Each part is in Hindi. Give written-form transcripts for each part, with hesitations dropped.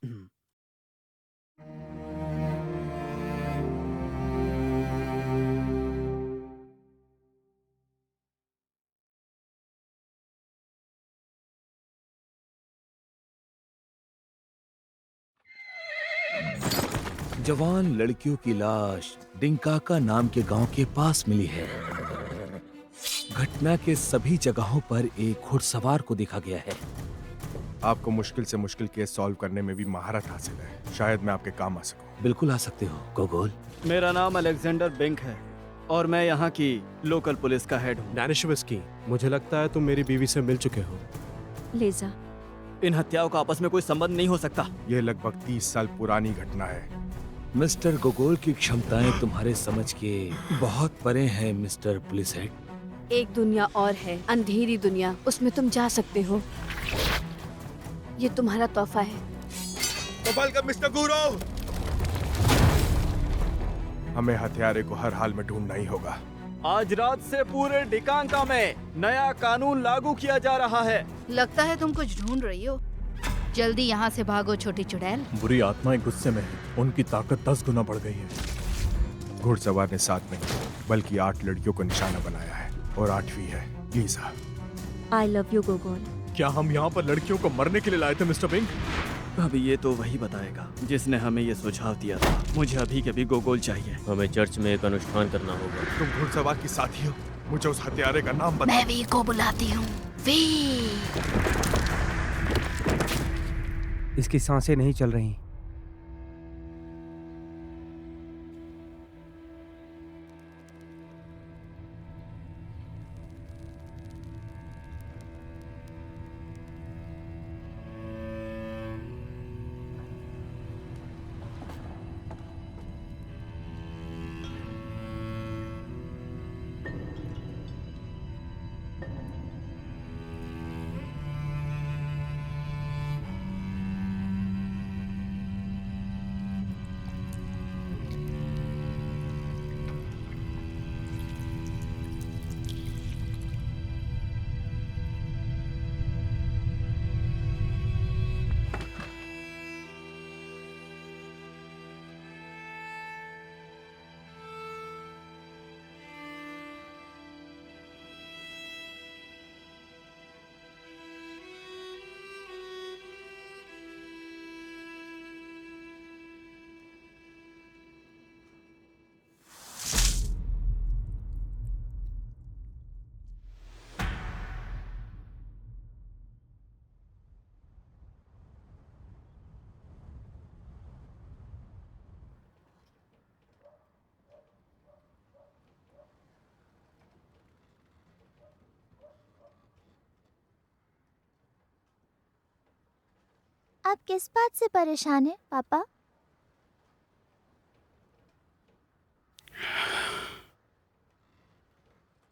जवान लड़कियों की लाश डिंकाका नाम के गांव के पास मिली है। घटना के सभी जगहों पर एक घुड़सवार को देखा गया है। आपको मुश्किल से मुश्किल केस सॉल्व करने में भी महारत हासिल है। शायद मैं आपके काम आ सकूं। बिल्कुल आ सकते हो गोगोल। मेरा नाम अलेक्जेंडर बिंक है और मैं यहाँ की लोकल पुलिस का हेड हूँ। डैनिशवस्की, मुझे लगता है तुम मेरी बीवी से मिल चुके हो। लेजा, इन हत्याओं का आपस में कोई संबंध नहीं हो सकता। यह लगभग 30 साल पुरानी घटना है। मिस्टर गोगोल की क्षमताएं तुम्हारे समझ के बहुत परे हैं मिस्टर पुलिस हेड। एक दुनिया और है, अंधेरी दुनिया, उसमें तुम जा सकते हो। ये तुम्हारा तोहफा है। वेलकम मिस्टर गुरो। हमें हथियारे को हर हाल में ढूंढना ही होगा। आज रात से पूरे डिकांका में नया कानून लागू किया जा रहा है। लगता है तुम कुछ ढूंढ रही हो। जल्दी यहाँ से भागो छोटी चुड़ैल। बुरी आत्माएं गुस्से में हैं। उनकी ताकत 10 गुना बढ़ गई है। घुड़सवार ने 7 नहीं बल्कि 8 लड़कियों को निशाना बनाया है और 8वीं है लीजा। I love you गोगोल। क्या हम यहाँ पर लड़कियों को मरने के लिए लाए थे मिस्टर बिंक? अभी ये तो वही बताएगा जिसने हमें ये सुझाव दिया था। मुझे अभी के अभी गोगोल चाहिए। हमें चर्च में एक अनुष्ठान करना होगा। तुम घुड़सवार की साथी हो। मुझे उस हथियारे का नाम बताओ। मैं वी को बुलाती हूँ। वी। इसकी सांसें नहीं चल रही। आप किस बात से परेशान हैं, पापा?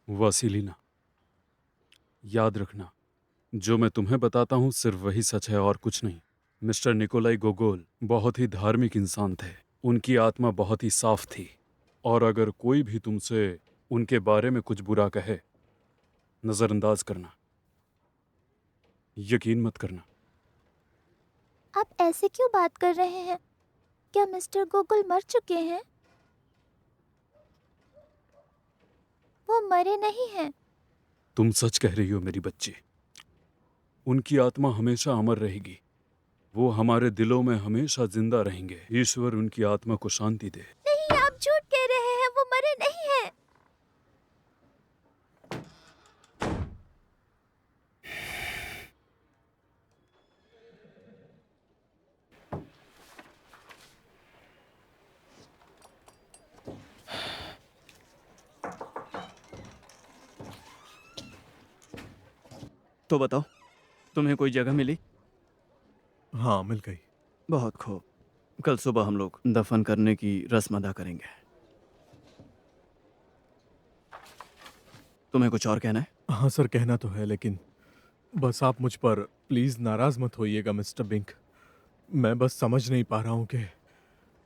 वासिलीना, याद रखना, जो मैं तुम्हें बताता हूँ सिर्फ वही सच है और कुछ नहीं। मिस्टर निकोलाई गोगोल बहुत ही धार्मिक इंसान थे। उनकी आत्मा बहुत ही साफ थी और अगर कोई भी तुमसे उनके बारे में कुछ बुरा कहे, नजरअंदाज करना, यकीन मत करना। आप ऐसे क्यों बात कर रहे हैं? क्या मिस्टर गोगोल मर चुके हैं? वो मरे नहीं हैं। तुम सच कह रही हो मेरी बच्ची। उनकी आत्मा हमेशा अमर रहेगी। वो हमारे दिलों में हमेशा जिंदा रहेंगे। ईश्वर उनकी आत्मा को शांति दे। नहीं, आप झूठ कह रहे हैं। वो मरे नहीं हैं। तो बताओ, तुम्हें कोई जगह मिली? हाँ, मिल गई। बहुत खूब। कल सुबह हम लोग दफन करने की रस्म अदा करेंगे। तुम्हें कुछ और कहना है? हाँ सर, कहना तो है, लेकिन बस आप मुझ पर प्लीज नाराज मत होइएगा मिस्टर बिंक। मैं बस समझ नहीं पा रहा हूँ कि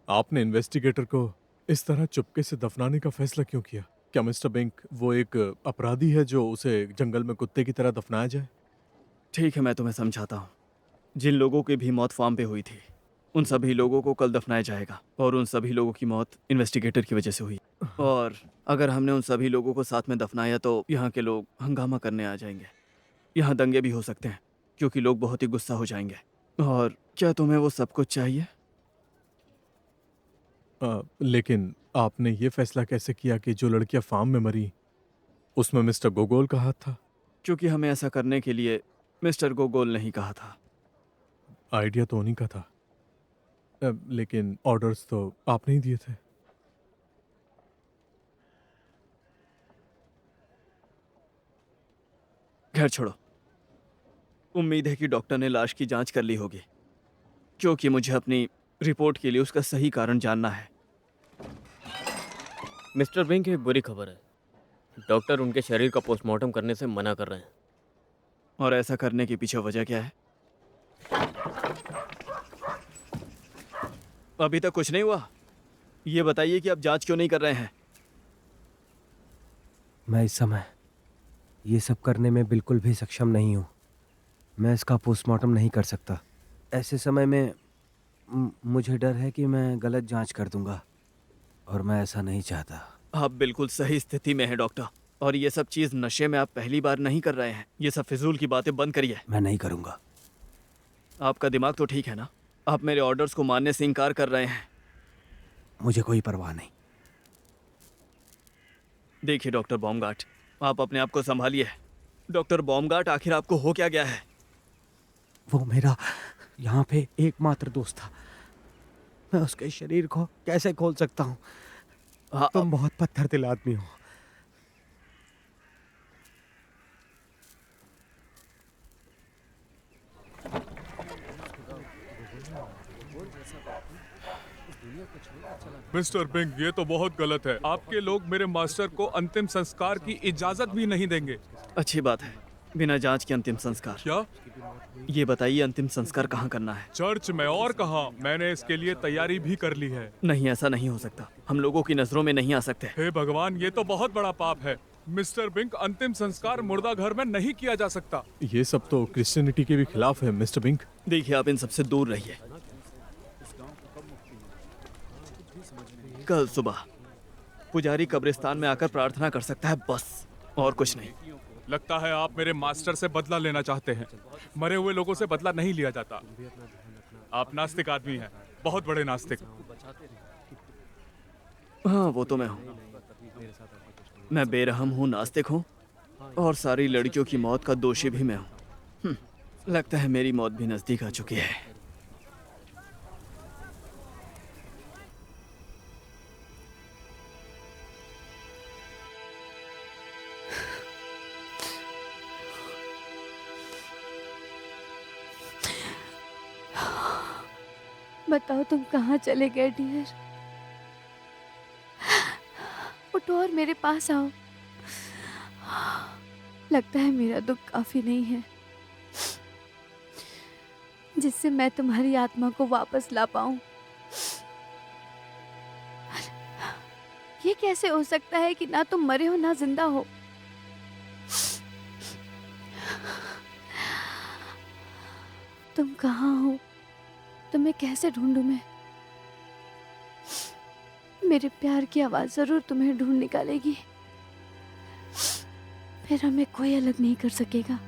आपने इन्वेस्टिगेटर को इस तरह चुपके से दफनाने का फैसला क्यों किया। क्या मिस्टर बिंक वो एक अपराधी है जो उसे जंगल में कुत्ते की तरह दफनाया जाए? ठीक है, मैं तुम्हें समझाता हूँ। जिन लोगों की भी मौत फार्म पे हुई थी, उन सभी लोगों को कल दफनाया जाएगा और उन सभी लोगों की मौत इन्वेस्टिगेटर की वजह से हुई। और अगर हमने उन सभी लोगों को साथ में दफनाया तो यहाँ के लोग हंगामा करने आ जाएंगे। यहाँ दंगे भी हो सकते हैं क्योंकि लोग बहुत ही गुस्सा हो जाएंगे। और क्या तुम्हें वो सब कुछ चाहिए? लेकिन आपने ये फैसला कैसे किया कि जो लड़कियां फार्म में मरी उसमें मिस्टर गोगोल का हाथ था? क्योंकि हमें ऐसा करने के लिए मिस्टर गोगोल ने ही कहा था। आइडिया तो उन्हीं का था, लेकिन ऑर्डर्स तो आपने ही दिए थे। खैर छोड़ो, उम्मीद है कि डॉक्टर ने लाश की जांच कर ली होगी, क्योंकि मुझे अपनी रिपोर्ट के लिए उसका सही कारण जानना है। मिस्टर बिंक, एक बुरी खबर है। डॉक्टर उनके शरीर का पोस्टमार्टम करने से मना कर रहे हैं। और ऐसा करने के पीछे वजह क्या है? अभी तक कुछ नहीं हुआ। ये बताइए कि आप जांच क्यों नहीं कर रहे हैं? मैं इस समय ये सब करने में बिल्कुल भी सक्षम नहीं हूँ। मैं इसका पोस्टमार्टम नहीं कर सकता। ऐसे समय में मुझे डर है कि मैं गलत जांच कर दूंगा और मैं ऐसा नहीं चाहता। आप बिल्कुल सही स्थिति में हैं डॉक्टर, और ये सब चीज़ नशे में आप पहली बार नहीं कर रहे हैं। ये सब फिजूल की बातें बंद करिए। मैं नहीं करूँगा। आपका दिमाग तो ठीक है ना? आप मेरे ऑर्डर्स को मानने से इनकार कर रहे हैं। मुझे कोई परवाह नहीं। देखिए डॉक्टर बॉमगार्ट, आप अपने आप को संभालिए। डॉक्टर बॉमगार्ट, आखिर आपको हो क्या गया है? वो मेरा यहाँ पे एकमात्र दोस्त था। मैं उसके शरीर को कैसे खोल सकता हूँ? तुम बहुत पत्थर दिल आदमी हो। मिस्टर बिंग, ये तो बहुत गलत है। आपके लोग मेरे मास्टर को अंतिम संस्कार की इजाजत भी नहीं देंगे। अच्छी बात है, बिना जांच के अंतिम संस्कार? क्या? ये बताइए, अंतिम संस्कार कहाँ करना है? चर्च में। और कहाँ? मैंने इसके लिए तैयारी भी कर ली है। नहीं, ऐसा नहीं हो सकता। हम लोगों की नजरों में नहीं आ सकते। हे भगवान, ये तो बहुत बड़ा पाप है। मिस्टर बिंग, अंतिम संस्कार मुर्दा घर में नहीं किया जा सकता। ये सब तो क्रिश्चियनिटी के भी खिलाफ है मिस्टर बिंक। देखिए, आप इन सबसे दूर रहिए। कल सुबह पुजारी कब्रिस्तान में आकर प्रार्थना कर सकता है, बस, और कुछ नहीं। लगता है आप मेरे मास्टर से बदला लेना चाहते हैं। मरे हुए लोगों से बदला नहीं लिया जाता। आप नास्तिक आदमी हैं, बहुत बड़े नास्तिक। हाँ, वो तो मैं हूँ। मैं बेरहम हूँ, नास्तिक हूँ, और सारी लड़कियों की मौत का दोषी भी मैं हूँ। लगता है मेरी मौत भी नजदीक आ चुकी है। बताओ, तुम कहाँ चले गए डियर? उठो और मेरे पास आओ। लगता है मेरा दुख काफी नहीं है जिससे मैं तुम्हारी आत्मा को वापस ला पाऊं। ये कैसे हो सकता है कि ना तुम मरे हो ना जिंदा हो? तुम कहाँ हो? तुम्हें कैसे ढूंढूं मैं? मेरे प्यार की आवाज जरूर तुम्हें ढूंढ निकालेगी, फिर हमें कोई अलग नहीं कर सकेगा।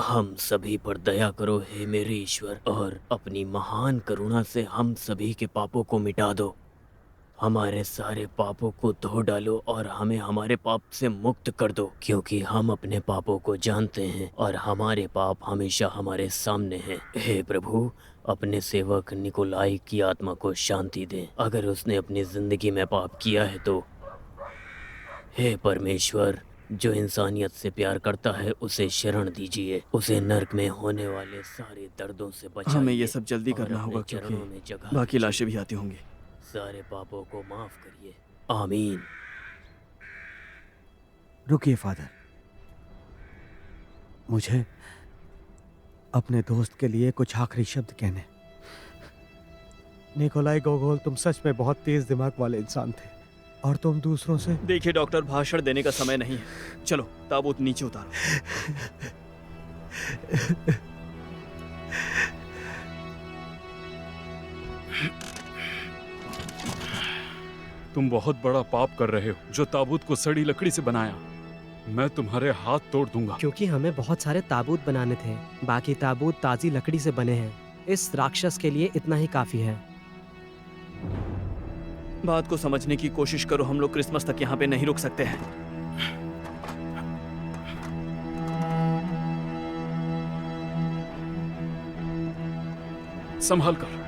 हम सभी पर दया करो हे मेरे ईश्वर, और अपनी महान करुणा से हम सभी के पापों को मिटा दो। हमारे सारे पापों को धो डालो और हमें हमारे पाप से मुक्त कर दो, क्योंकि हम अपने पापों को जानते हैं और हमारे पाप हमेशा हमारे सामने हैं। हे प्रभु, अपने सेवक निकोलाई की आत्मा को शांति दें। अगर उसने अपनी जिंदगी में पाप किया है तो हे परमेश्वर, जो इंसानियत से प्यार करता है उसे शरण दीजिए, उसे नर्क में होने वाले सारे दर्दों से बचाइए। हमें ये सब जल्दी और करना अपने होगा चरणों में क्योंकि जगह बाकी दीजिए। लाशें भी आती होंगी। सारे पापों को माफ करिए, आमीन। रुकिए फादर, मुझे अपने दोस्त के लिए कुछ आखिरी शब्द कहने। निकोलाई गोगोल, तुम सच में बहुत तेज दिमाग वाले इंसान थे और तुम दूसरों से। देखिए डॉक्टर, भाषण देने का समय नहीं है। चलो ताबूत नीचे उतारो। तुम बहुत बड़ा पाप कर रहे हो जो ताबूत को सड़ी लकड़ी से बनाया। मैं तुम्हारे हाथ तोड़ दूंगा। क्योंकि हमें बहुत सारे ताबूत बनाने थे, बाकी ताबूत ताजी लकड़ी से बने हैं। इस राक्षस के लिए इतना ही काफी है। बात को समझने की कोशिश करो, हम लोग क्रिसमस तक यहाँ पे नहीं रुक सकते हैं। संभाल कर।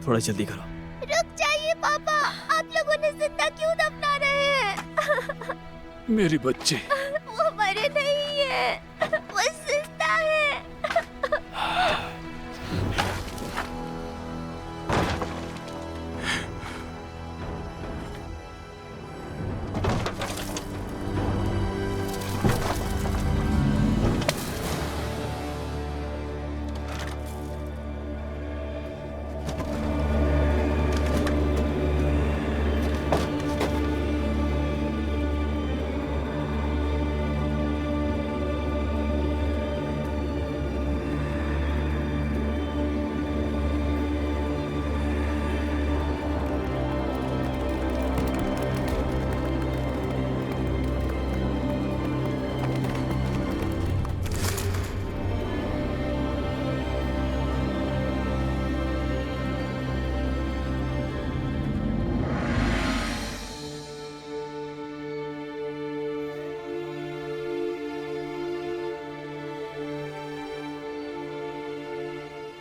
थोड़ा जल्दी करो। रुक जाइए पापा, आप लोग उन्हें जिंदा क्यों दफना रहे हैं? मेरी बच्ची। वो मरे नहीं है, वो जिंदा है।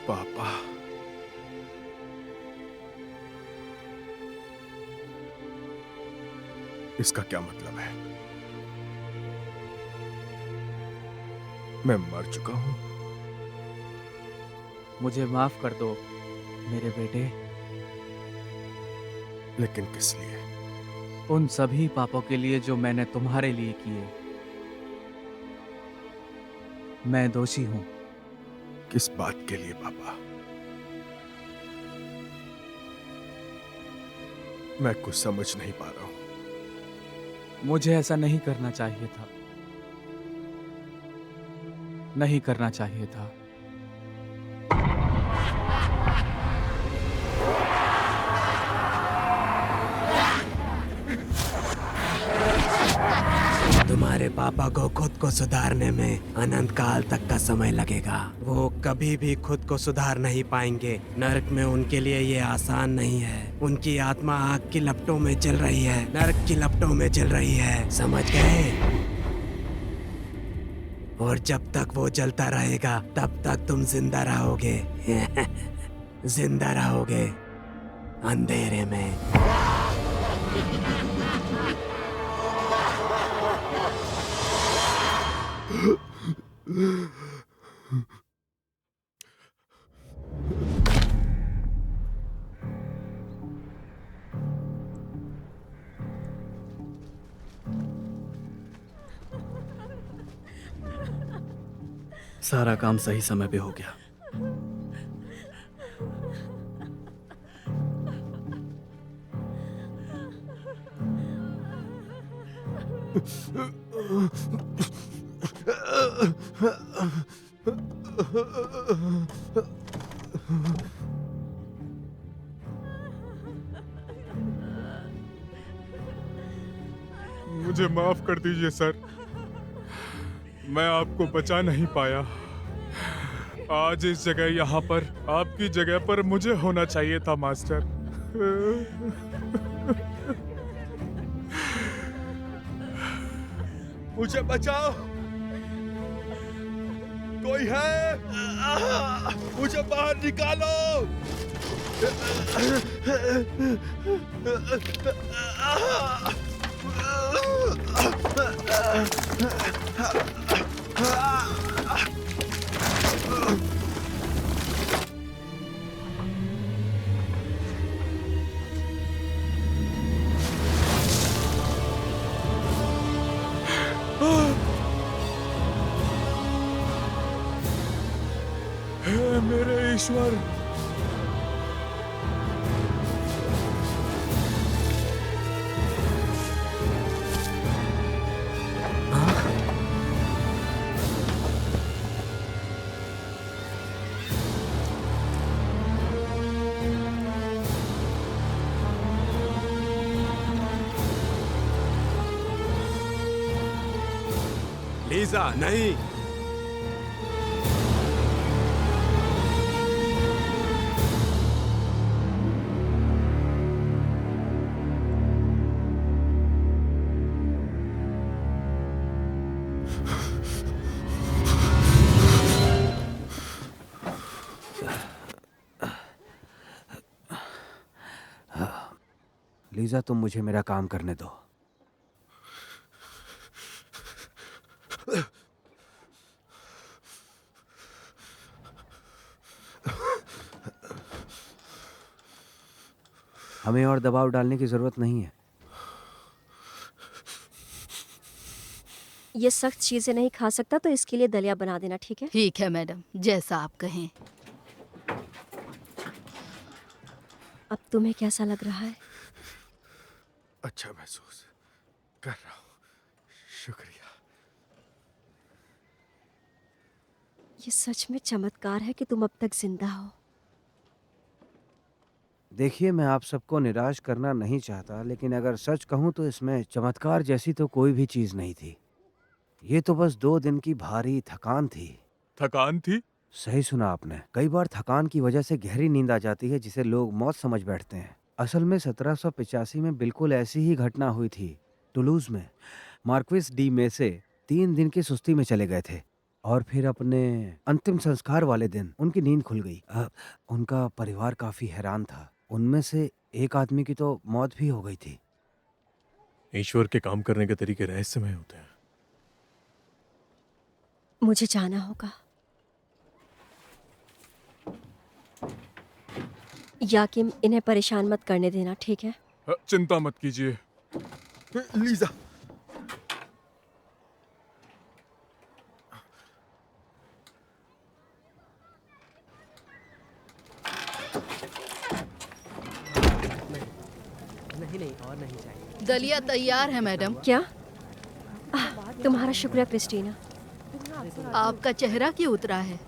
पापा, इसका क्या मतलब है? मैं मर चुका हूं? मुझे माफ कर दो मेरे बेटे, लेकिन किस लिए? उन सभी पापों के लिए जो मैंने तुम्हारे लिए किए। मैं दोषी हूं। किस बात के लिए पापा? मैं कुछ समझ नहीं पा रहा हूं। मुझे ऐसा नहीं करना चाहिए था, नहीं करना चाहिए था। तुम्हारे पापा को खुद को सुधारने में अनंत काल तक का समय लगेगा। वो कभी भी खुद को सुधार नहीं पाएंगे। नरक में उनके लिए ये आसान नहीं है। उनकी आत्मा आग की लपटों में जल रही है, नरक की लपटों में जल रही है, समझ गए? और जब तक वो जलता रहेगा तब तक तुम जिंदा रहोगे। जिंदा रहोगे अंधेरे में। सारा काम सही समय पे हो गया। मुझे माफ कर दीजिए सर, मैं आपको बचा नहीं पाया। आज इस जगह यहाँ पर आपकी जगह पर मुझे होना चाहिए था मास्टर। मुझे बचाओ, कोई है? मुझे बाहर निकालो। हे मेरे ईश्वर, लीजा नहीं। लीजा, तुम मुझे मेरा काम करने दो। हमें और दबाव डालने की जरूरत नहीं है। ये सख्त चीजें नहीं खा सकता तो इसके लिए दलिया बना देना, ठीक है? ठीक है मैडम, जैसा आप कहें। अब तुम्हें कैसा लग रहा है? अच्छा महसूस कर रहा हूँ, शुक्रिया। ये सच में चमत्कार है कि तुम अब तक जिंदा हो। देखिए, मैं आप सबको निराश करना नहीं चाहता, लेकिन अगर सच कहूं तो इसमें चमत्कार जैसी तो कोई भी चीज नहीं थी। ये तो बस 2 दिन की भारी थकान थी। थकान थी? सही सुना आपने। कई बार थकान की वजह से गहरी नींद आ जाती है, जिसे लोग मौत समझ बैठते हैं। असल में 1785 में बिल्कुल ऐसी ही घटना हुई थी। टुलूज में मार्क्विस डी मेसे 3 दिन की सुस्ती में चले गए थे और फिर अपने अंतिम संस्कार वाले दिन उनकी नींद खुल गई। उनका परिवार काफी हैरान था। उनमें से एक आदमी की तो मौत भी हो गई थी। ईश्वर के काम करने के तरीके रहस्यमय होते हैं। मुझे जाना होगा। याकिम, इन्हें परेशान मत करने देना, ठीक है? चिंता मत कीजिए। लीजा, नहीं और नहीं चाहिए। दलिया तैयार है मैडम। क्या? तुम्हारा शुक्रिया क्रिस्टीना। आपका चेहरा क्यों उतरा है?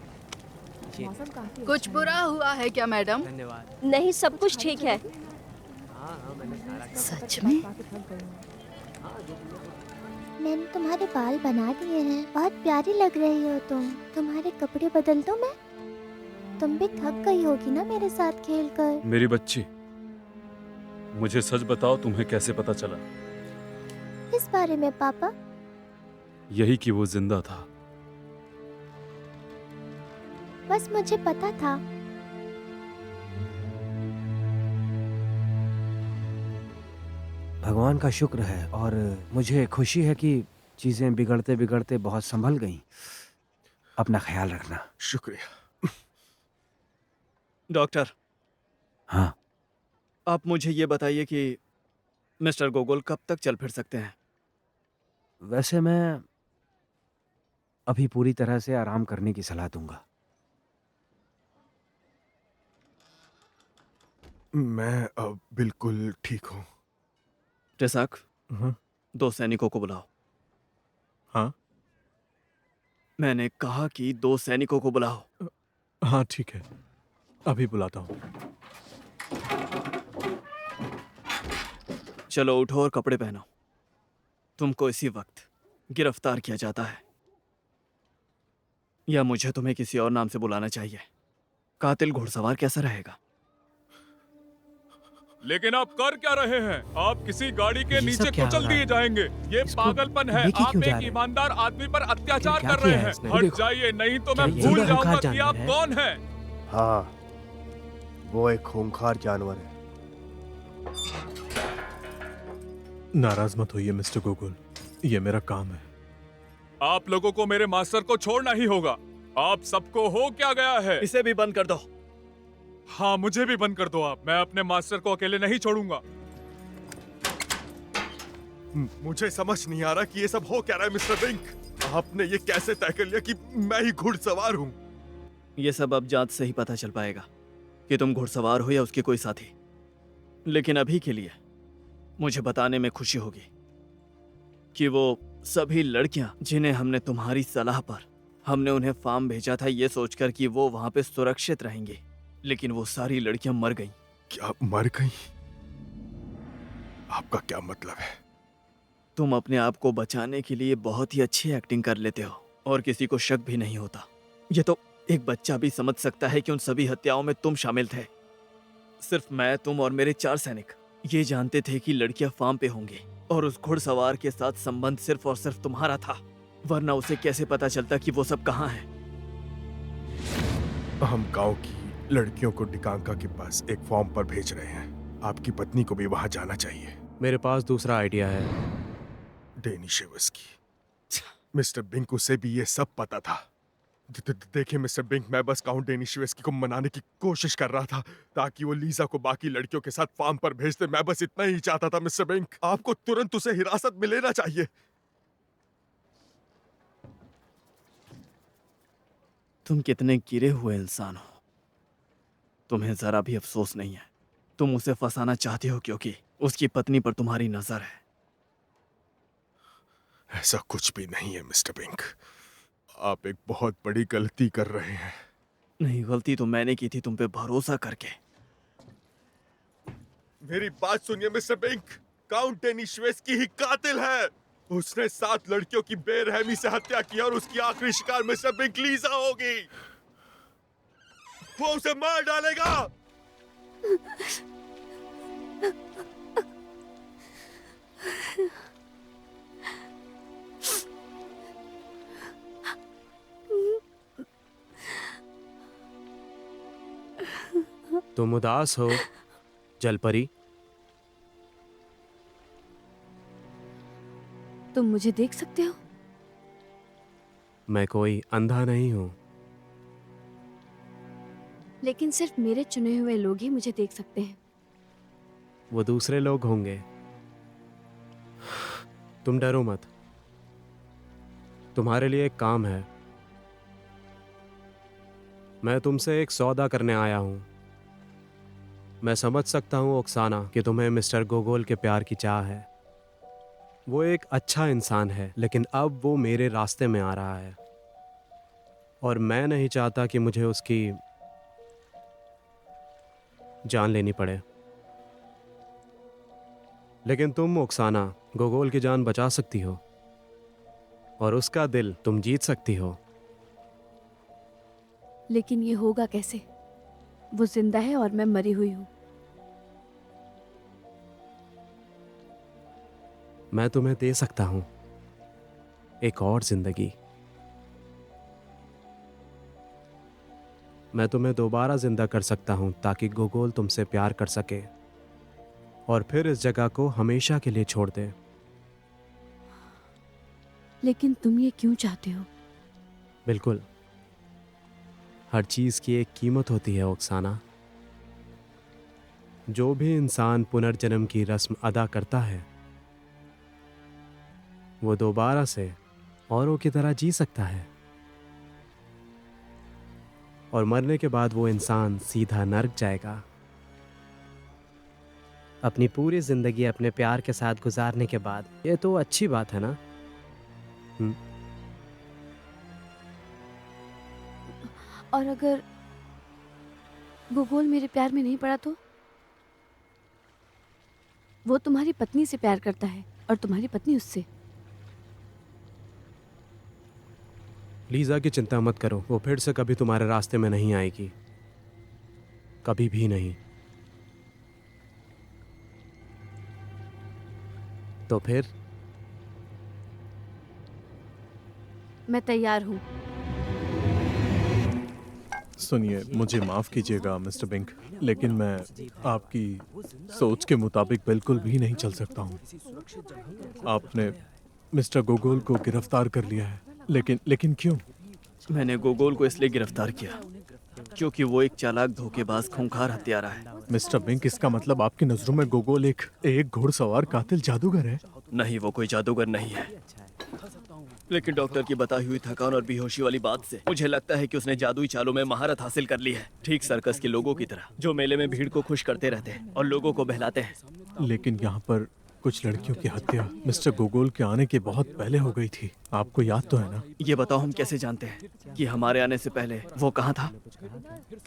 कुछ बुरा हुआ है क्या मैडम? धन्यवाद। नहीं, सब कुछ ठीक है। सच में? मैंने तुम्हारे बाल बना दिए हैं। बहुत प्यारी लग रही हो तुम। तुम्हारे कपड़े बदल दूं मैं? तुम भी थक गई होगी ना मेरे साथ खेलकर। मेरी बच्ची, मुझे सच बताओ, तुम्हें कैसे पता चला? इस बारे में पापा? यही कि वो जिंदा था। बस मुझे पता था। भगवान का शुक्र है और मुझे खुशी है कि चीजें बिगड़ते बिगड़ते बहुत संभल गईं। अपना ख्याल रखना। शुक्रिया। डॉक्टर। हाँ, आप मुझे ये बताइए कि मिस्टर गोगोल कब तक चल फिर सकते हैं? वैसे मैं अभी पूरी तरह से आराम करने की सलाह दूंगा। मैं अब बिल्कुल ठीक हूँ। टेसाक, हाँ? 2 सैनिकों को बुलाओ। हाँ? मैंने कहा कि 2 सैनिकों को बुलाओ। हाँ ठीक है, अभी बुलाता हूँ। चलो उठो और कपड़े पहनो। तुमको इसी वक्त गिरफ्तार किया जाता है। या मुझे तुम्हें किसी और नाम से बुलाना चाहिए? कातिल घुड़सवार कैसा रहेगा? लेकिन आप कर क्या रहे हैं? आप किसी गाड़ी के नीचे क्या हो कुचल रहा दिए है? जाएंगे। ये पागलपन है। लेके आप क्यों जा एक रहे हैं? ईमानदार आदमी पर अत्याचार क्या कर रहे किया है हैं। इसने? हट देखो। जाइए, नहीं तो क्या मैं ये भूल भी जाऊंगा खूंखार कि आप जानवर है? कौन हैं। हाँ, वो एक खूंखार जानवर है। नाराज मत होइए मिस्टर गोगोल, ये मेरा काम है। आप लोगों को मेरे मास्टर को छोड़ना ही होगा। आप सबको हो क्या गया है? इसे भी बंद कर दो। हाँ, मुझे भी बंद कर दो आप। मैं अपने मास्टर को अकेले नहीं छोड़ूंगा। मुझे समझ नहीं आ रहा कि ये सब हो क्या रहा है मिस्टर बिंक। आपने ये कैसे तय कर लिया कि मैं ही घुड़सवार हूँ? ये सब अब जांच से ही पता चल पाएगा कि तुम घुड़सवार हो या उसके कोई साथी। लेकिन अभी के लिए मुझे बताने में खुशी होगी कि वो सभी लड़कियां जिन्हें हमने तुम्हारी सलाह पर हमने उन्हें फार्म भेजा था ये सोचकर कि वो वहां पे सुरक्षित रहेंगे, लेकिन वो सारी लड़कियां मर गईं। क्या मर गई? आपका क्या मतलब है? तुम अपने आप को बचाने के लिए बहुत ही अच्छी एक्टिंग कर लेते हो और किसी को शक भी नहीं होता। ये तो एक बच्चा भी समझ सकता है कि उन सभी हत्याओं में तुम शामिल थे। सिर्फ मैं, तुम और मेरे 4 सैनिक ये जानते थे कि लड़कियां फार्म पे होंगी और उस घुड़सवार के साथ संबंध सिर्फ और सिर्फ तुम्हारा था, वरना उसे कैसे पता चलता कि वो सब कहाँ है? हम गांव की लड़कियों को डिकांका के पास एक फॉर्म पर भेज रहे हैं। आपकी पत्नी को भी वहां जाना चाहिए। मेरे पास दूसरा आइडिया है। डेनिशेवस्की। मिस्टर बिंक, उसे भी ये सब पता था। देखिए मिस्टर बिंक, मैं बस काउंट डेनिशेवस्की को मनाने की कोशिश कर रहा था ताकि वो लीजा को बाकी लड़कियों के साथ फार्म पर भेज दे। मैं बस इतना ही चाहता था मिस्टर बिंक। आपको तुरंत उसे हिरासत में लेना चाहिए। तुम कितने गिरे हुए इंसान हो। तुम्हें जरा भी अफसोस नहीं है। तुम उसे फंसाना चाहते हो क्योंकि उसकी पत्नी पर तुम्हारी नजर है। ऐसा कुछ भी नहीं है मिस्टर बिंक। आप एक बहुत बड़ी गलती कर रहे हैं। नहीं, गलती तो मैंने की थी तुम पे भरोसा करके। मेरी बात सुनिए मिस्टर बिंक। काउंट डेनिशेवस्की ही कातिल है। उसने 7 लड़कियों की बेरहमी से हत्या की और उसकी आखिरी शिकार मिस्टर बिंक लीजा होगी। वो उसे मार डालेगा। तुम उदास हो जलपरी? तुम मुझे देख सकते हो? मैं कोई अंधा नहीं हूं। लेकिन सिर्फ मेरे चुने हुए लोग ही मुझे देख सकते हैं। वो दूसरे लोग होंगे। तुम डरो मत। तुम्हारे लिए एक काम है। मैं तुमसे एक सौदा करने आया हूं। मैं समझ सकता हूं ओक्साना कि तुम्हें मिस्टर गोगोल के प्यार की चाह है। वो एक अच्छा इंसान है, लेकिन अब वो मेरे रास्ते में आ रहा है और मैं नहीं चाहता कि मुझे उसकी जान लेनी पड़े। लेकिन तुम ओक्साना गोगोल की जान बचा सकती हो और उसका दिल तुम जीत सकती हो। लेकिन ये होगा कैसे? वो जिंदा है और मैं मरी हुई हूँ। मैं तुम्हें दे सकता हूं एक और जिंदगी। मैं तुम्हें दोबारा जिंदा कर सकता हूं ताकि गोगोल तुमसे प्यार कर सके और फिर इस जगह को हमेशा के लिए छोड़ दे। लेकिन तुम ये क्यों चाहते हो? बिल्कुल, हर चीज की एक कीमत होती है ओक्साना। जो भी इंसान पुनर्जन्म की रस्म अदा करता है वो दोबारा से औरों की तरह जी सकता है और मरने के बाद वो इंसान सीधा नर्क जाएगा। अपनी पूरी जिंदगी अपने प्यार के साथ गुजारने के बाद ये तो अच्छी बात है ना? और अगर गोगोल मेरे प्यार में नहीं पड़ा तो? वो तुम्हारी पत्नी से प्यार करता है और तुम्हारी पत्नी उससे। लीजा की चिंता मत करो, वो फिर से कभी तुम्हारे रास्ते में नहीं आएगी, कभी भी नहीं। तो फिर मैं तैयार हूँ। सुनिए, मुझे माफ कीजिएगा मिस्टर बिंक, लेकिन मैं आपकी सोच के मुताबिक बिल्कुल भी नहीं चल सकता हूँ। आपने मिस्टर गोगोल को गिरफ्तार कर लिया है, लेकिन क्यों? मैंने गोगोल को इसलिए गिरफ्तार किया क्योंकि वो एक चालाक, धोखेबाज, खूंखार हत्यारा है। मिस्टर बिंक, इसका मतलब आपकी नजरों में गोगोल एक घुड़सवार कातिल जादूगर है? नहीं, वो कोई जादूगर नहीं है, लेकिन डॉक्टर की बताई हुई थकान और बेहोशी वाली बात से मुझे लगता है कि उसने जादुई चालों में महारत हासिल कर ली है, ठीक सर्कस के लोगों की तरह जो मेले में भीड़ को खुश करते रहते हैं और लोगों को बहलाते हैं। लेकिन यहाँ पर कुछ लड़कियों की हत्या मिस्टर गोगोल के आने के बहुत पहले हो गई थी, आपको याद तो है ना? ये बताओ, हम कैसे जानते हैं कि हमारे आने से पहले वो कहाँ था?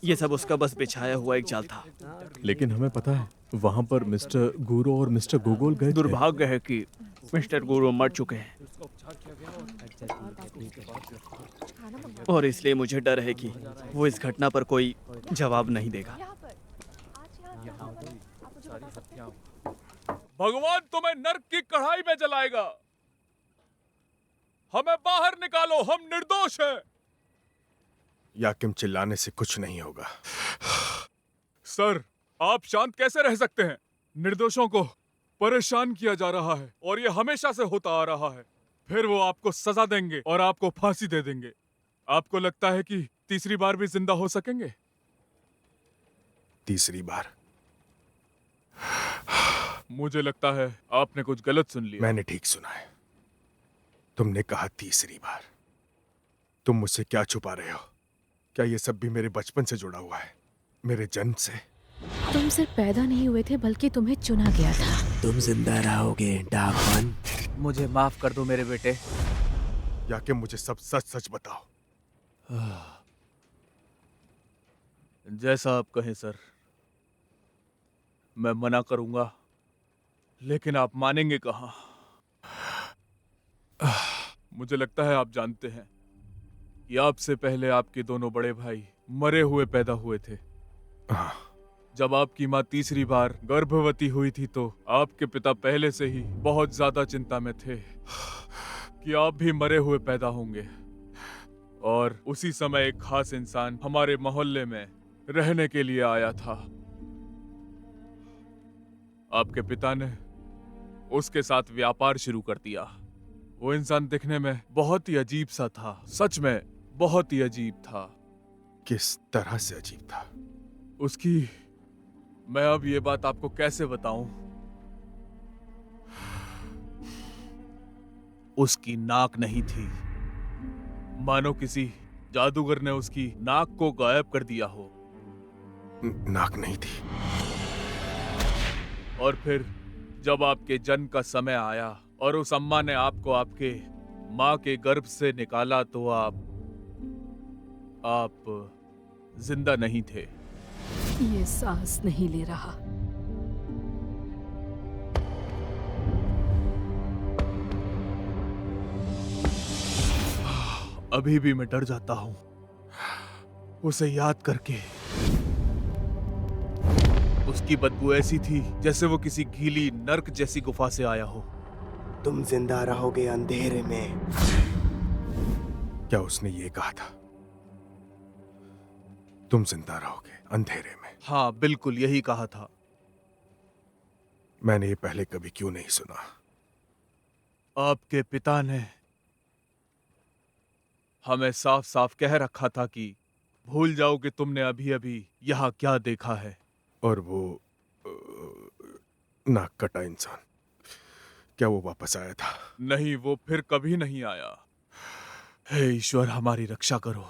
ये सब उसका बस बिछाया हुआ एक जाल था। लेकिन हमें पता है वहाँ पर मिस्टर गुरो और मिस्टर गोगोल गए थे। दुर्भाग्य है कि मिस्टर गुरु मर चुके हैं और इसलिए मुझे डर है कि वो इस घटना पर कोई जवाब नहीं देगा। भगवान तुम्हें नर्क की कढ़ाई में जलाएगा। हमें बाहर निकालो, हम निर्दोष हैं। याकिम, चिल्लाने से कुछ नहीं होगा। सर, आप शांत कैसे रह सकते हैं? निर्दोषों को परेशान किया जा रहा है और ये हमेशा से होता आ रहा है। फिर वो आपको सजा देंगे और आपको फांसी दे देंगे। आपको लगता है कि तीसरी बार भी जिंदा हो सकेंगे? तीसरी बार? मुझे लगता है आपने कुछ गलत सुन लिया। मैंने ठीक सुना है। तुमने कहा तीसरी बार। तुम मुझसे क्या छुपा रहे हो? क्या ये सब भी मेरे बचपन से जुड़ा हुआ है, मेरे जन्म से? तुम सिर्फ पैदा नहीं हुए थे बल्कि तुम्हें चुना गया था। तुम जिंदा रहोगे डाकवन। मुझे माफ कर दो मेरे बेटे। याकिम, मुझे सब सच सच बताओ। जैसा आप कहें सर, मैं मना करूंगा, लेकिन आप मानेंगे कहाँ? मुझे लगता है आप जानते हैं कि आपसे पहले आपके दोनों बड़े भाई मरे हुए पैदा हुए थे। जब आपकी माँ तीसरी बार गर्भवती हुई थी तो आपके पिता पहले से ही बहुत ज्यादा चिंता में थे कि आप भी मरे हुए पैदा होंगे। और उसी समय एक खास इंसान हमारे मोहल्ले में रहने के लिए आया था। आपके पिता ने उसके साथ व्यापार शुरू कर दिया। वो इंसान दिखने में बहुत ही अजीब सा था, सच में बहुत ही अजीब था। किस तरह से अजीब था? उसकी, मैं अब ये बात आपको कैसे बताऊं? उसकी नाक नहीं थी, मानो किसी जादूगर ने उसकी नाक को गायब कर दिया हो। नाक नहीं थी? और फिर जब आपके जन्म का समय आया और उस अम्मा ने आपको आपके माँ के गर्भ से निकाला तो आप जिंदा नहीं थे। ये सांस नहीं ले रहा। अभी भी मैं डर जाता हूँ उसे याद करके। उसकी बदबू ऐसी थी जैसे वो किसी गीली नर्क जैसी गुफा से आया हो। तुम जिंदा रहोगे अंधेरे में। क्या उसने ये कहा था? तुम जिंदा रहोगे अंधेरे में? हाँ, बिल्कुल यही कहा था। मैंने ये पहले कभी क्यों नहीं सुना? आपके पिता ने हमें साफ साफ कह रखा था कि भूल जाओ कि तुमने अभी अभी यहाँ क्या देखा है। और वो नाक कटा इंसान, क्या वो वापस आया था? नहीं, वो फिर कभी नहीं आया। हे ईश्वर, हमारी रक्षा करो।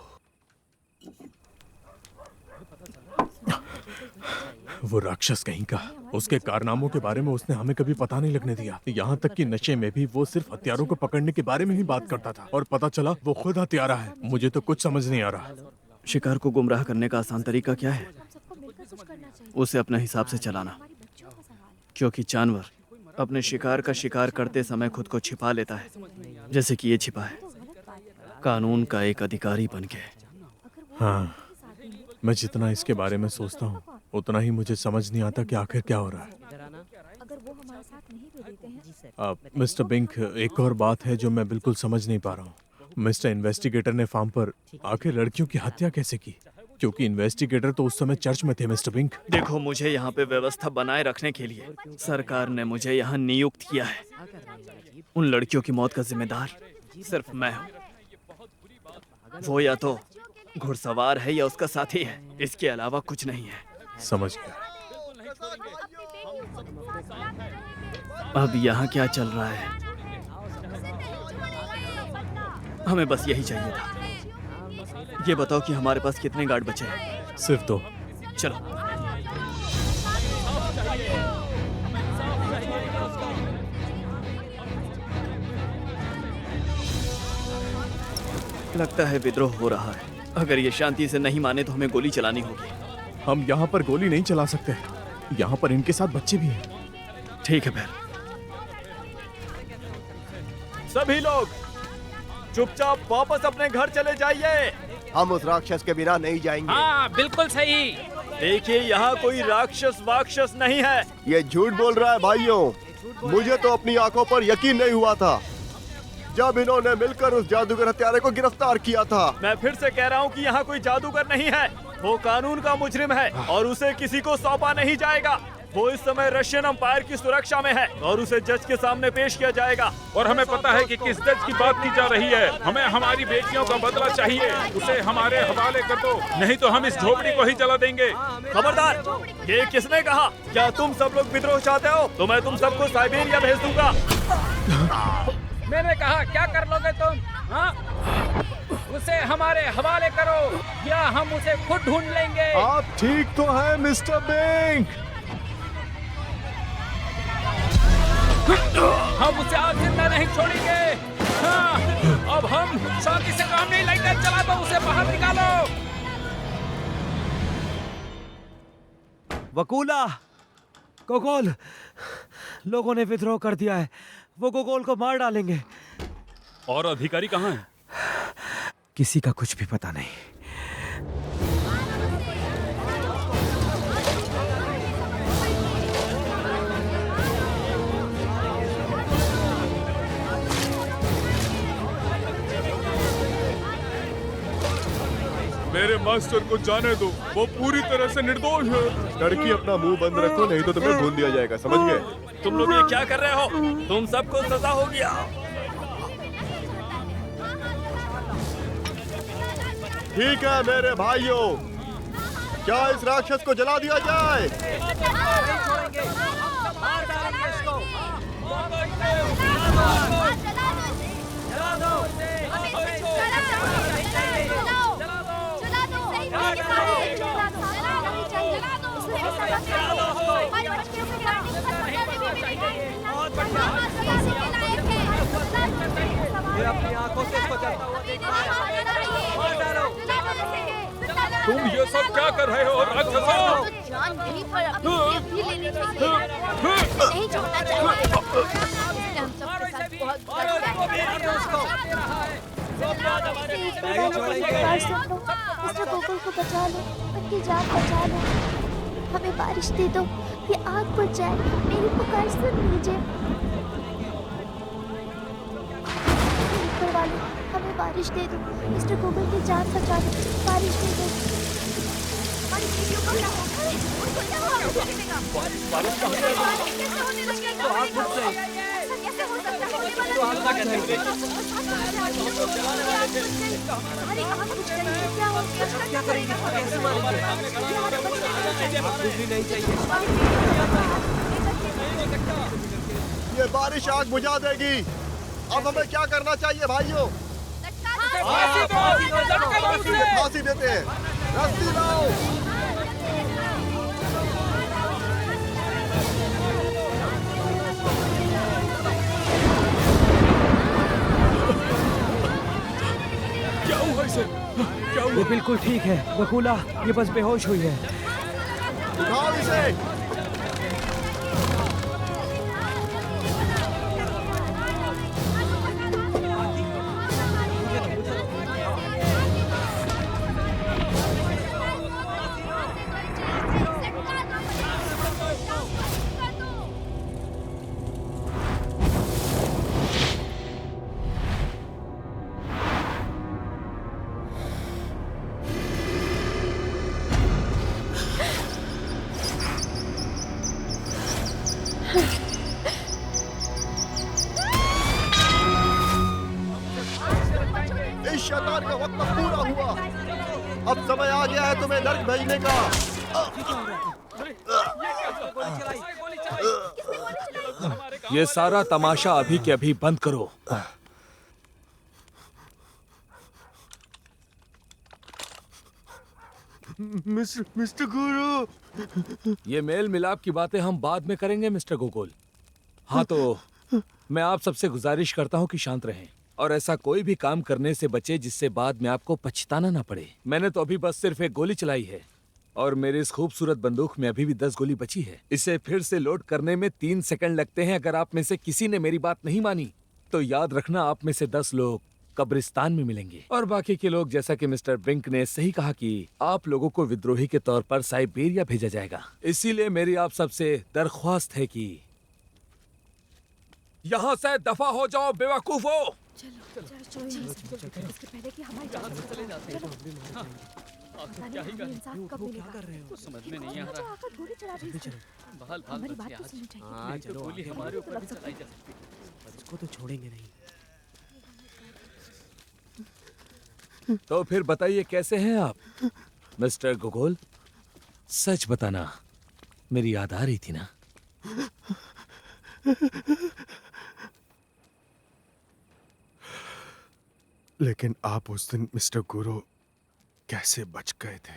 वो राक्षस कहीं का, उसके कारनामों के बारे में उसने हमें कभी पता नहीं लगने दिया। यहाँ तक कि नशे में भी वो सिर्फ हथियारों को पकड़ने के बारे में ही बात करता था और पता चला वो खुद हत्यारा है। मुझे तो कुछ समझ नहीं आ रहा। शिकार को गुमराह करने का आसान तरीका क्या है? उसे अपने हिसाब से चलाना, क्योंकि जानवर अपने शिकार का शिकार करते समय खुद को छिपा लेता है, जैसे कि ये छिपा है, कानून का एक अधिकारी बन के। हाँ, मैं जितना इसके बारे में सोचता हूँ उतना ही मुझे समझ नहीं आता कि आखिर क्या हो रहा है। अगर वो हमारे साथ नहीं मिस्टर बिंक, एक और बात है जो मैं बिल्कुल समझ नहीं पा रहा हूँ। मिस्टर इन्वेस्टिगेटर ने फार्म पर आके लड़कियों की हत्या कैसे की? क्योंकि इन्वेस्टिगेटर तो उस समय चर्च में थे मिस्टर बिंक। देखो, मुझे यहाँ पे व्यवस्था बनाए रखने के लिए सरकार ने मुझे यहाँ नियुक्त किया है। उन लड़कियों की मौत का जिम्मेदार सिर्फ मैं हूँ। वो या तो घुड़सवार है या उसका साथी है, इसके अलावा कुछ नहीं है। समझ गया। अब यहाँ क्या चल रहा है? हमें बस यही चाहिए था। ये बताओ कि हमारे पास कितने गार्ड बचे हैं? सिर्फ 2। चलो। लगता है विद्रोह हो रहा है। अगर ये शांति से नहीं माने तो हमें गोली चलानी होगी। हम यहाँ पर गोली नहीं चला सकते। यहाँ पर इनके साथ बच्चे भी हैं। ठीक है फिर। सभी लोग चुपचाप वापस अपने घर चले जाइए। हम उस राक्षस के बिना नहीं जाएंगे। हाँ, बिल्कुल सही। देखिए, यहाँ कोई राक्षस वाक्षस नहीं है। ये झूठ बोल रहा है भाइयों। मुझे तो अपनी आंखों पर यकीन नहीं हुआ था जब इन्होंने मिलकर उस जादूगर हत्यारे को गिरफ्तार किया था। मैं फिर से कह रहा हूँ कि यहाँ कोई जादूगर नहीं है। वो कानून का मुजरिम है और उसे किसी को सौंपा नहीं जाएगा। वो इस समय रशियन अंपायर की सुरक्षा में है और उसे जज के सामने पेश किया जाएगा। और हमें पता है कि किस जज की बात की जा रही है। हमें हमारी बेटियों का बदला चाहिए। उसे हमारे हवाले कर दो, नहीं तो हम इस झोपड़ी को ही जला देंगे। खबरदार! ये किसने कहा? क्या तुम सब लोग विद्रोह चाहते हो? तो मैं तुम सबको साइबेरिया भेज दूंगा। मैंने कहा, क्या कर लोगे तुम? हाँ? उसे हमारे हवाले करो या हम उसे खुद ढूंढ लेंगे। आप ठीक तो हैं मिस्टर बिंक? हम उसे आज जिंदा नहीं छोड़ेंगे। हाँ, अब हम शांति से काम नहीं, लाइटर चला दो, उसे बाहर निकालो। वकूला, गोगोल, लोगों ने विद्रोह कर दिया है। वो गोगोल को मार डालेंगे। और अधिकारी कहाँ हैं? किसी का कुछ भी पता नहीं। मेरे मास्टर को जाने दो, वो पूरी तरह से निर्दोष है। लड़की, अपना मुंह बंद रखो, नहीं तो तुम्हें ढूंढ दिया जाएगा। समझ गए? तुम लोग ये क्या कर रहे हो? तुम सबको सजा हो गया। ठीक है मेरे भाइयों, क्या इस राक्षस को जला दिया जाए? अपनी आंखों से उसको जलता हुआ देखा है। तुम ये सब क्या कर रहे हो राक्षसों? जान नहीं पर अपनी जेब भी लेनी चाहिए। नहीं छोड़ना चाहिए। हम सबके साथ बहुत मिस्टर गोकुल को बचा लो, उनकी जान बचा लो। हमें बारिश दे दो, ये आग बुझ जाए। मेरी पुकार सुन लीजिए। ऊपर वाले, हमें बारिश दे दो। मिस्टर गोकुल की जान बचा दो, बारिश दे दो। ये बारिश आग बुझा देगी। अब हमें क्या करना चाहिए भाइयों? फांसी देते हैं। रस्सी लाओ। क्या हुआ इसे? क्या हुआ? ये बिल्कुल ठीक है वकूला, ये बस बेहोश हुई है। उठाओ इसे। शैतान का वक्त अब पूरा हुआ। अब समय आ गया है तुम्हें नर्क भेजने का। ये सारा तमाशा अभी के अभी बंद करो। मिस्टर गुरु, ये मेल मिलाप की बातें हम बाद में करेंगे मिस्टर गोगोल। हाँ तो मैं आप सबसे गुजारिश करता हूँ कि शांत रहें और ऐसा कोई भी काम करने से बचे जिससे बाद में आपको पछताना ना पड़े। मैंने तो अभी बस सिर्फ एक गोली चलाई है और मेरी इस खूबसूरत बंदूक में अभी भी 10 गोली बची है। इसे फिर से लोड करने में 3 सेकंड लगते हैं। अगर आप में से किसी ने मेरी बात नहीं मानी तो याद रखना आप में से 10 लोग कब्रिस्तान में मिलेंगे और बाकी के लोग, जैसा कि मिस्टर बिंक ने सही कहा कि आप लोगों को विद्रोही के तौर पर साइबेरिया भेजा जाएगा। इसीलिए मेरी आप सबसे दरख्वास्त है कि यहाँ से दफा हो जाओ बेवकूफो। क्या ही कर रहे हो? समझ में नहीं आ रहा। हमारी बात तो सुननी चाहिए। हाँ चलो, गोली हमारे ऊपर भी चलाई जा सकती है। इसको तो छोड़ेंगे नहीं। तो फिर बताइए कैसे हैं आप मिस्टर गोगोल? सच बताना, मेरी याद आ रही थी ना? लेकिन आप उस दिन मिस्टर गुरु कैसे बच गए थे?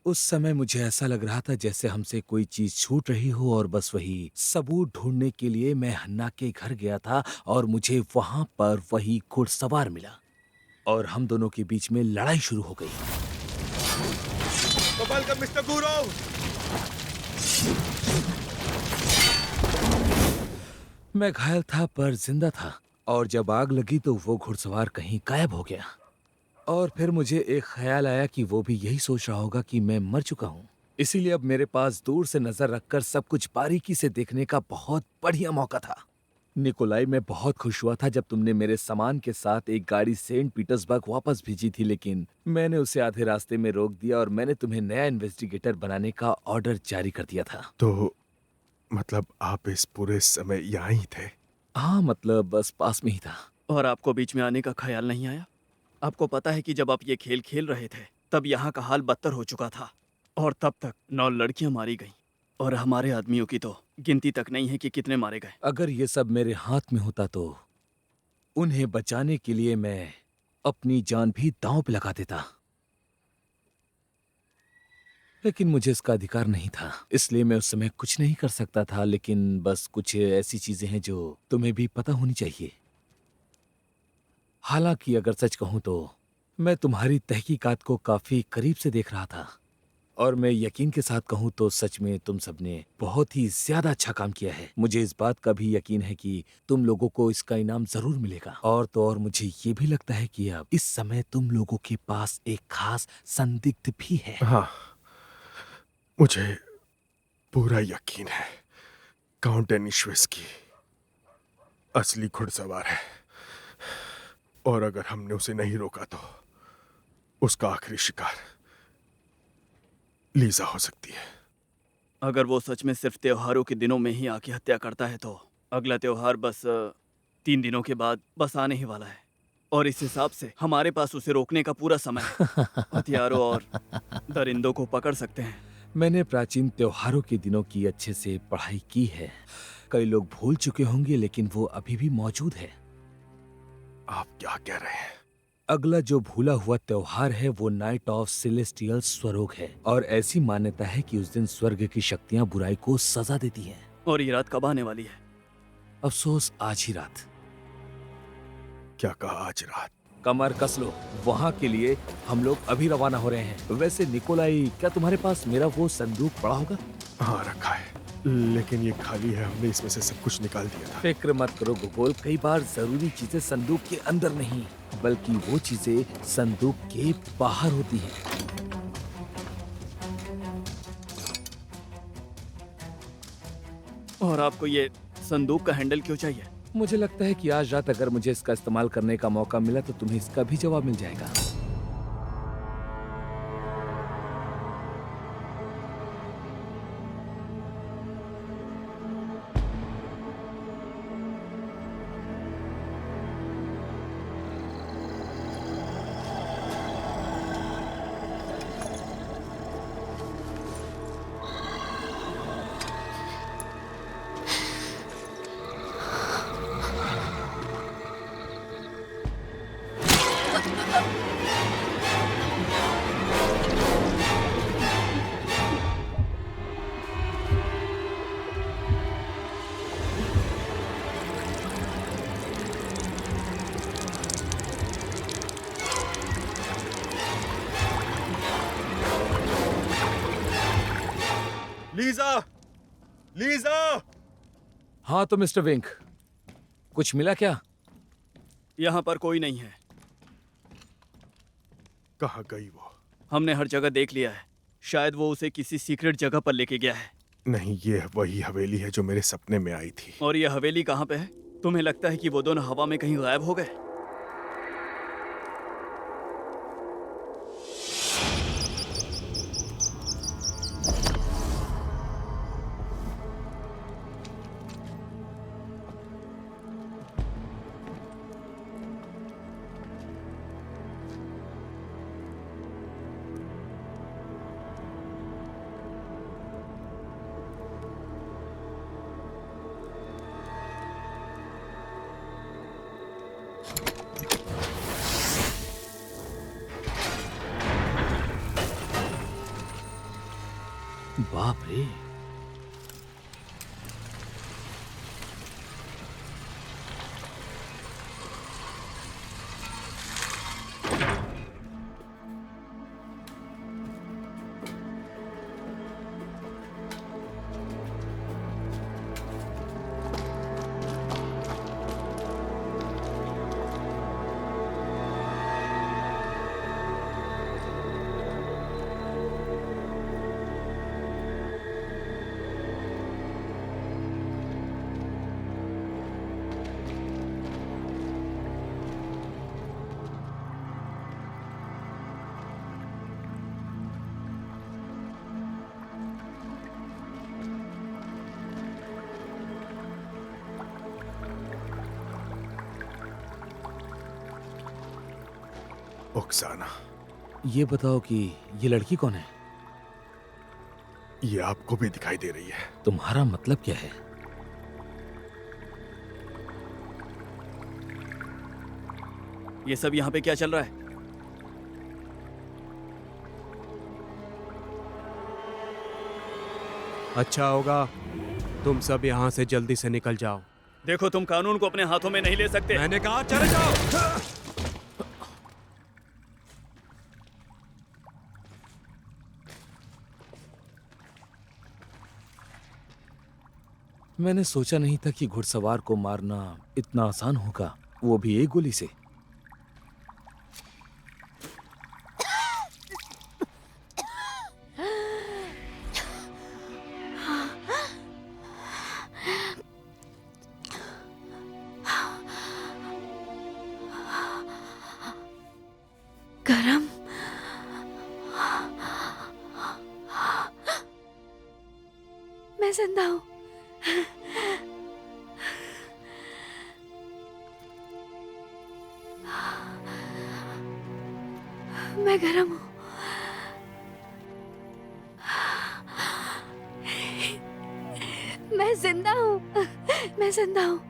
उस समय मुझे ऐसा लग रहा था जैसे हमसे कोई चीज छूट रही हो और बस वही सबूत ढूंढने के लिए मैं हन्ना के घर गया था और मुझे वहां पर वही घुड़सवार मिला और हम दोनों के बीच में लड़ाई शुरू हो गई। तो वेलकम मिस्टर गुरु। मैं घायल था पर जिंदा था और जब आग लगी तो वो घुड़सवार कहीं गायब हो गया और फिर मुझे एक ख्याल आया कि वो भी यही सोच रहा होगा कि मैं मर चुका हूँ। इसीलिए अब मेरे पास दूर से नजर रखकर सब कुछ बारीकी से देखने का बहुत बढ़िया मौका था। निकोलाई, मैं बहुत खुश हुआ था जब तुमने मेरे सामान के साथ एक गाड़ी सेंट पीटर्सबर्ग वापस भेजी थी, लेकिन मैंने उसे आधे रास्ते में रोक दिया और मैंने तुम्हें नया इन्वेस्टिगेटर बनाने का ऑर्डर जारी कर दिया था। तो मतलब आप इस पूरे समय यहाँ ही थे? हाँ, मतलब बस पास में ही था। और आपको बीच में आने का ख्याल नहीं आया? आपको पता है कि जब आप ये खेल खेल रहे थे तब यहाँ का हाल बदतर हो चुका था और तब तक 9 लड़कियां मारी गईं और हमारे आदमियों की तो गिनती तक नहीं है कि कितने मारे गए। अगर ये सब मेरे हाथ में होता तो उन्हें बचाने के लिए मैं अपनी जान भी दांव पे लगा देता, लेकिन मुझे इसका अधिकार नहीं था, इसलिए मैं उस समय कुछ नहीं कर सकता था। लेकिन बस कुछ ऐसी चीजें हैं जो तुम्हें भी पता होनी चाहिए। हालांकि अगर सच कहूं तो मैं तुम्हारी तहकीकात को काफी करीब से देख रहा था और मैं यकीन के साथ कहूं तो सच में तुम सबने बहुत ही ज्यादा अच्छा काम किया है। मुझे इस बात का भी यकीन है कि तुम लोगों को इसका इनाम जरूर मिलेगा और तो और मुझे ये भी लगता है कि अब इस समय तुम लोगों के पास एक खास संदिग्ध भी है। हाँ, मुझे पूरा यकीन है काउंट डेनिशेव्स्की असली घुड़सवार है और अगर हमने उसे नहीं रोका तो उसका आखिरी शिकार लीजा हो सकती है। अगर वो सच में सिर्फ त्योहारों के दिनों में ही आके हत्या करता है तो अगला त्योहार बस 3 दिनों के बाद बस आने ही वाला है और इस हिसाब से हमारे पास उसे रोकने का पूरा समय है। हथियारों और दरिंदों को पकड़ सकते हैं। मैंने प्राचीन त्योहारों के दिनों की अच्छे से पढ़ाई की है। कई लोग भूल चुके होंगे लेकिन वो अभी भी मौजूद है। आप क्या कह रहे हैं? अगला जो भूला हुआ त्योहार है वो नाइट ऑफ सेलेस्टियल स्वरोग है और ऐसी मान्यता है कि उस दिन स्वर्ग की शक्तियां बुराई को सजा देती हैं। और ये रात कब आने वाली है? अफसोस आज ही रात। क्या कहा आज रात? कमर कस लो, वहाँ के लिए हम लोग अभी रवाना हो रहे हैं। वैसे निकोलाई, क्या तुम्हारे पास मेरा वो संदूक पड़ा होगा? हाँ रखा है, लेकिन ये खाली है। हमने इसमें से सब कुछ निकाल दिया था। फिक्र मत करो गोगोल, कई बार जरूरी चीजें संदूक के अंदर नहीं बल्कि वो चीजें संदूक के बाहर होती हैं। और आपको ये संदूक का हैंडल क्यों चाहिए? मुझे लगता है कि आज रात अगर मुझे इसका इस्तेमाल करने का मौका मिला तो तुम्हें इसका भी जवाब मिल जाएगा। Lisa, Lisa. हाँ तो मिस्टर विंक, कुछ मिला क्या? यहाँ पर कोई नहीं है। कहाँ गई वो? हमने हर जगह देख लिया है। शायद वो उसे किसी सीक्रेट जगह पर लेके गया है। नहीं, ये वही हवेली है जो मेरे सपने में आई थी। और ये हवेली कहाँ पे है? तुम्हें लगता है कि वो दोनों हवा में कहीं गायब हो गए? बाप रे, ओक्साना, ये बताओ कि ये लड़की कौन है? ये आपको भी दिखाई दे रही है। तुम्हारा मतलब क्या है? ये सब यहाँ पे क्या चल रहा है? अच्छा होगा तुम सब यहाँ से जल्दी से निकल जाओ। देखो, तुम कानून को अपने हाथों में नहीं ले सकते। मैंने कहा चले जाओ। मैंने सोचा नहीं था कि घुड़सवार को मारना इतना आसान होगा, वो भी एक गोली से। गरम। मैं जिंदा हूँ। मैं गरम हूँ। मैं जिंदा हूँ। मैं जिंदा हूँ।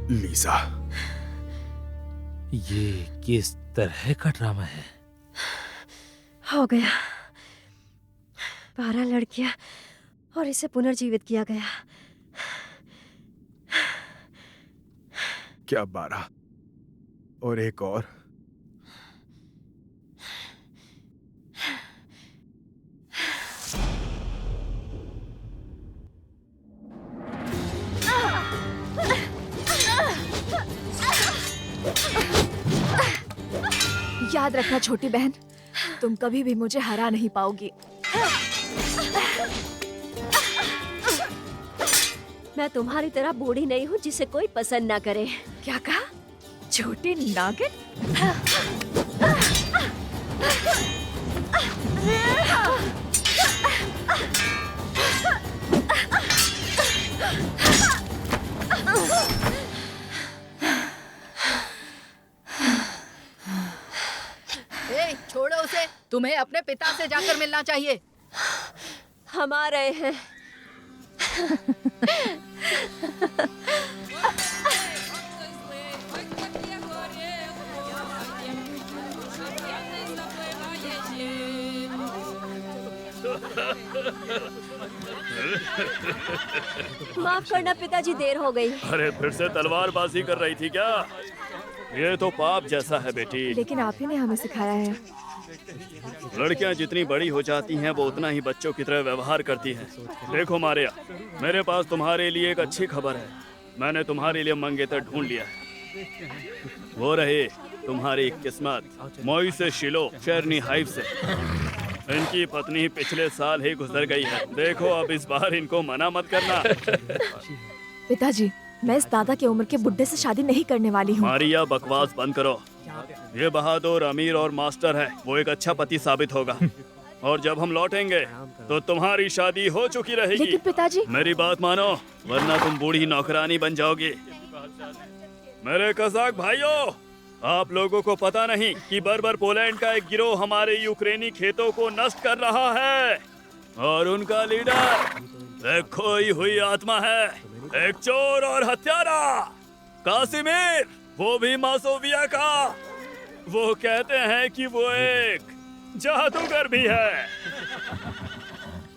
लीजा, ये किस तरह का ड्रामा है? हो गया। 12 लड़कियां और इसे पुनर्जीवित किया गया। क्या 12? और एक और? याद रखना छोटी बहन, तुम कभी भी मुझे हरा नहीं पाओगी। मैं तुम्हारी तरह बूढ़ी नहीं हूँ जिसे कोई पसंद ना करे। क्या कहा? छोटी नागिन? छोड़ो उसे, तुम्हें अपने पिता से जाकर मिलना चाहिए। हम आ रहे हैं। माफ करना पिताजी, देर हो गई। अरे फिर से तलवारबाजी कर रही थी क्या? ये तो पाप जैसा है बेटी। लेकिन आप ही ने हमें सिखाया है। लड़कियां जितनी बड़ी हो जाती हैं वो उतना ही बच्चों की तरह व्यवहार करती हैं। देखो मारिया, मेरे पास तुम्हारे लिए एक अच्छी खबर है। मैंने तुम्हारे लिए मंगेतर ढूंढ लिया है। वो रहे तुम्हारी किस्मत। मोई से शिलो शेरनी हाइव से। इनकी पत्नी पिछले साल ही गुजर गई है। देखो अब इस बार इनको मना मत करना। पिताजी, मैं इस दादा की उम्र के बुड्ढे से शादी नहीं करने वाली हूँ। मारिया, बकवास बंद करो। ये बहादुर, अमीर और मास्टर है। वो एक अच्छा पति साबित होगा। और जब हम लौटेंगे तो तुम्हारी शादी हो चुकी रहेगी। लेकिन पिताजी, मेरी बात मानो, वरना तुम बूढ़ी नौकरानी बन जाओगी। मेरे कज़ाक भाइयों, आप लोगों को पता नहीं कि बर्बर पोलैंड का एक गिरोह हमारे यूक्रेनी खेतों को नष्ट कर रहा है। और उनका लीडर एक खोई हुई आत्मा है, एक चोर और हत्यारा, कासिमिर, वो भी मासोविया का। वो कहते हैं कि वो एक जादूगर भी है।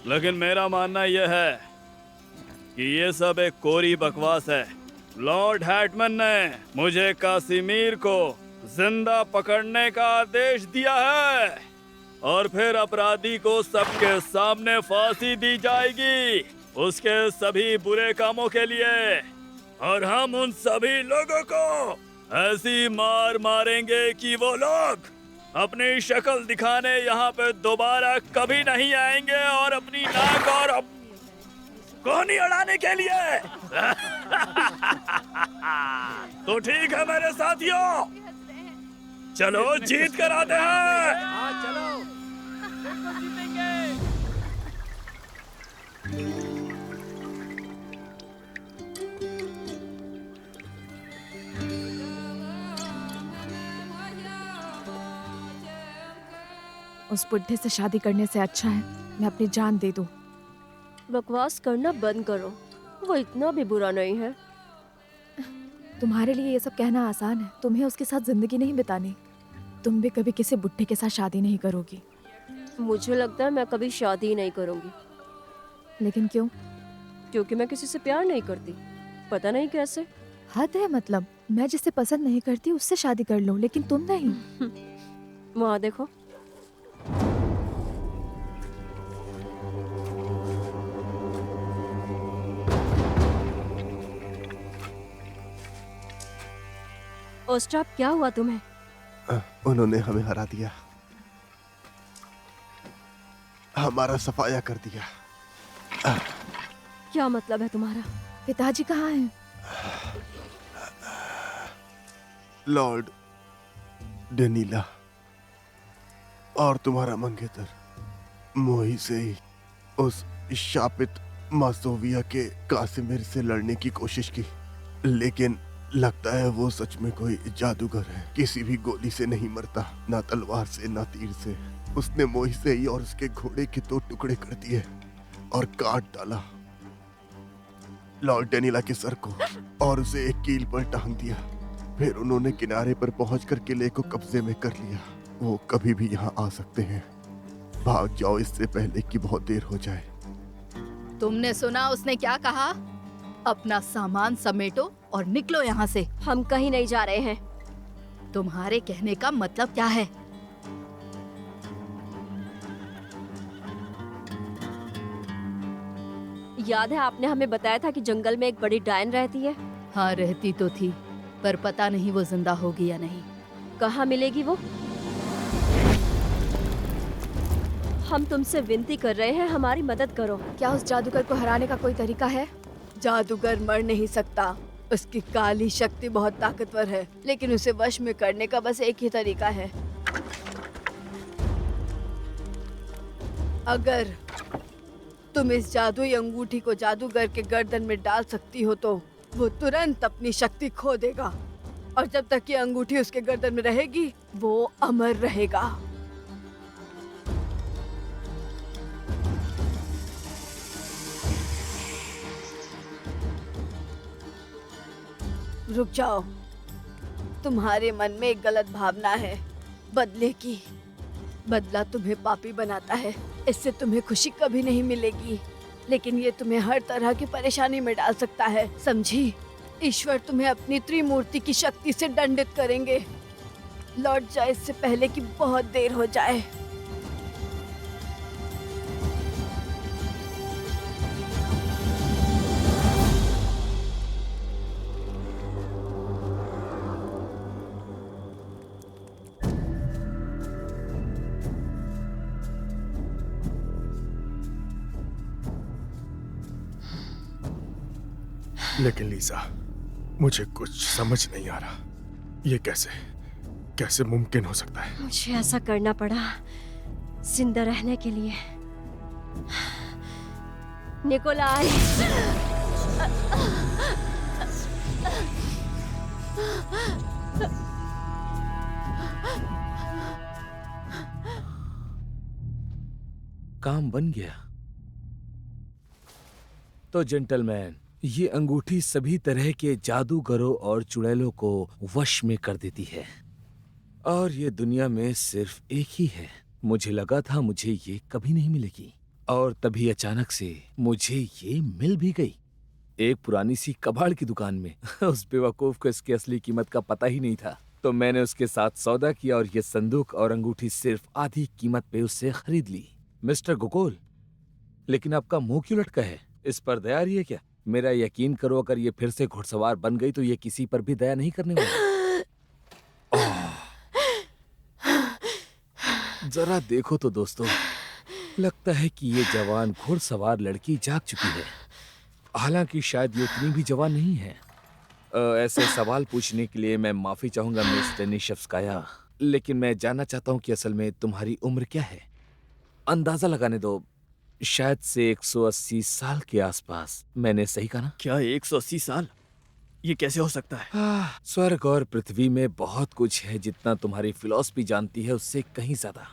लेकिन मेरा मानना यह है कि ये सब एक कोरी बकवास है। लॉर्ड हैटमैन ने मुझे कासिमिर को जिंदा पकड़ने का आदेश दिया है और फिर अपराधी को सबके सामने फांसी दी जाएगी उसके सभी बुरे कामों के लिए। और हम उन सभी लोगों को ऐसी मार मारेंगे कि वो लोग अपनी शक्ल दिखाने यहाँ पे दोबारा कभी नहीं आएंगे और अपनी नाक और कोहनी उड़ाने के लिए। तो ठीक है मेरे साथियों, चलो जीत कर आते हैं। चलो, उस बुड्ढे से शादी करने से अच्छा है मैं अपनी जान दे दूं। बकवास करना बंद करो, वो इतना भी बुरा नहीं है। तुम्हारे लिए ये सब कहना आसान है, तुम्हें उसके साथ जिंदगी नहीं बितानी। तुम भी कभी किसी बुड्ढे के साथ शादी नहीं करोगी। मुझे लगता है मैं कभी शादी नहीं करूंगी। लेकिन क्यों? क्योंकि मैं किसी से प्यार नहीं करती, पता नहीं कैसे। हद है, मतलब मैं जिसे पसंद नहीं करती उससे शादी कर लो, लेकिन तुम नहीं। वहाँ देखो। ओस्ट्राप, क्या हुआ तुम्हें? उन्होंने हमें हरा दिया, हमारा सफाया कर दिया। क्या मतलब है तुम्हारा? पिताजी कहाँ हैं? लॉर्ड डेनीला और तुम्हारा मंगेतर मोही से ही उस शापित मासोविया के कासिमिर से लड़ने की कोशिश की, लेकिन लगता है वो सच में कोई जादूगर है। किसी भी गोली से नहीं मरता, ना तलवार से ना तीर से। उसने मोही से ही और उसके घोड़े के 2 टुकड़े कर दिए और काट डाला लॉर्ड डेनीला के सर को और उसे एक कील पर टांग दिया। फिर उन्होंने किनारे पर पहुंचकर किले को कब्जे में कर लिया। वो कभी भी यहाँ आ सकते हैं। भाग जाओ इससे पहले कि बहुत देर हो जाए। तुमने सुना उसने क्या कहा? अपना सामान समेटो और निकलो यहाँ से। हम कहीं नहीं जा रहे हैं। तुम्हारे कहने का मतलब क्या है? याद है आपने हमें बताया था कि जंगल में एक बड़ी डायन रहती है? हाँ, रहती तो थी, पर पता नहीं वो जिंदा होगी या नहीं। कहाँ मिलेगी वो? हम तुमसे विनती कर रहे हैं, हमारी मदद करो। क्या उस जादूगर को हराने का कोई तरीका है? जादूगर मर नहीं सकता। उसकी काली शक्ति बहुत ताकतवर है, लेकिन उसे वश में करने का बस एक ही तरीका है। अगर तुम इस जादुई अंगूठी को जादूगर के गर्दन में डाल सकती हो तो वो तुरंत अपनी शक्ति खो देगा, और जब तक ये अंगूठी उसके गर्दन में रहेगी वो अमर रहेगा। रुक जाओ, तुम्हारे मन में एक गलत भावना है बदले की। बदला तुम्हें पापी बनाता है, इससे तुम्हें खुशी कभी नहीं मिलेगी, लेकिन ये तुम्हें हर तरह की परेशानी में डाल सकता है, समझी? ईश्वर तुम्हें अपनी त्रिमूर्ति की शक्ति से दंडित करेंगे। लौट जाए इससे पहले कि बहुत देर हो जाए। लेकिन लीजा, मुझे कुछ समझ नहीं आ रहा, ये कैसे मुमकिन हो सकता है? मुझे ऐसा करना पड़ा जिंदा रहने के लिए। निकोलाई, काम बन गया। तो जेंटलमैन, ये अंगूठी सभी तरह के जादूगरों और चुड़ैलों को वश में कर देती है, और ये दुनिया में सिर्फ एक ही है। मुझे लगा था मुझे ये कभी नहीं मिलेगी, और तभी अचानक से मुझे ये मिल भी गई, एक पुरानी सी कबाड़ की दुकान में। उस बेवकूफ को इसकी असली कीमत का पता ही नहीं था, तो मैंने उसके साथ सौदा किया और ये संदूक और अंगूठी सिर्फ आधी कीमत पे उससे खरीद ली। मिस्टर गोगोल, लेकिन आपका मुंह क्यों लटका है? इस पर दया आ रही है क्या? मेरा यकीन करो, अगर ये फिर से घुड़सवार बन गई तो ये किसी पर भी दया नहीं करने वाली। जरा देखो तो दोस्तों, लगता है कि ये जवान घुड़सवार लड़की जाग चुकी है, हालांकि शायद ये उतनी भी जवान नहीं है। ऐसे सवाल पूछने के लिए मैं माफी चाहूंगा मिस डेनिशेव्स्काया, लेकिन मैं जानना चाहता हूँ कि असल में तुम्हारी उम्र क्या है? अंदाजा लगाने दो, शायद से 180 साल के आसपास। मैंने सही कहा ना? क्या 180 साल? ये कैसे हो सकता है? स्वर्ग और पृथ्वी में बहुत कुछ है जितना तुम्हारी फिलॉसफी जानती है, उससे कहीं ज्यादा।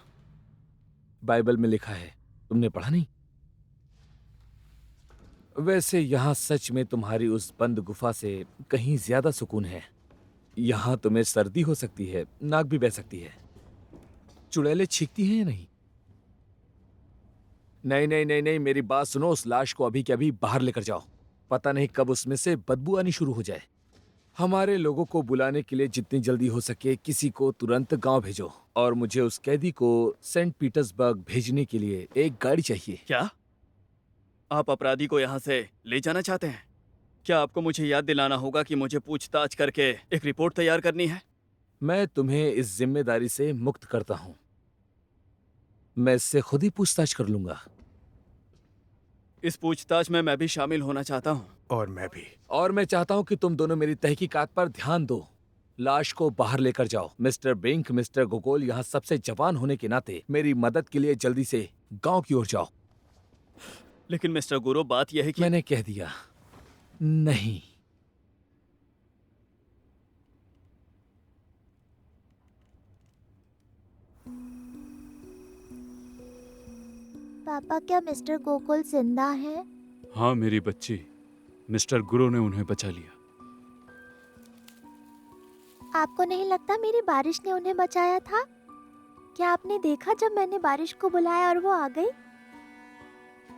बाइबल में लिखा है, तुमने पढ़ा नहीं? वैसे यहाँ सच में तुम्हारी उस बंद गुफा से कहीं ज्यादा सुकून है। यहाँ तुम्हें सर्दी हो सकती है, नाक भी बह सकती है, चुड़ैलें छींकती हैं या नहीं? नहीं नहीं नहीं नहीं, मेरी बात सुनो। उस लाश को अभी के अभी बाहर लेकर जाओ, पता नहीं कब उसमें से बदबू आनी शुरू हो जाए। हमारे लोगों को बुलाने के लिए जितनी जल्दी हो सके किसी को तुरंत गांव भेजो, और मुझे उस कैदी को सेंट पीटर्सबर्ग भेजने के लिए एक गाड़ी चाहिए। क्या आप अपराधी को यहाँ से ले जाना चाहते हैं? क्या आपको मुझे याद दिलाना होगा कि मुझे पूछताछ करके एक रिपोर्ट तैयार करनी है? मैं तुम्हें इस जिम्मेदारी से मुक्त करता हूँ, मैं इससे खुद ही पूछताछ कर लूंगा। इस पूछताछ में मैं भी शामिल होना चाहता हूँ। और मैं भी। और मैं चाहता हूँ कि तुम दोनों मेरी तहकीकात पर ध्यान दो। लाश को बाहर लेकर जाओ। मिस्टर बिंक, मिस्टर गोगोल, यहाँ सबसे जवान होने के नाते मेरी मदद के लिए जल्दी से गांव की ओर जाओ। लेकिन मिस्टर गुरु, बात यह है कि मैंने कह दिया नहीं। पापा, क्या मिस्टर गोकुल जिंदा हैं? हाँ मेरी बच्ची, मिस्टर गुरु ने उन्हें बचा लिया। आपको नहीं लगता मेरी बारिश ने उन्हें बचाया था? क्या आपने देखा जब मैंने बारिश को बुलाया और वो आ गई?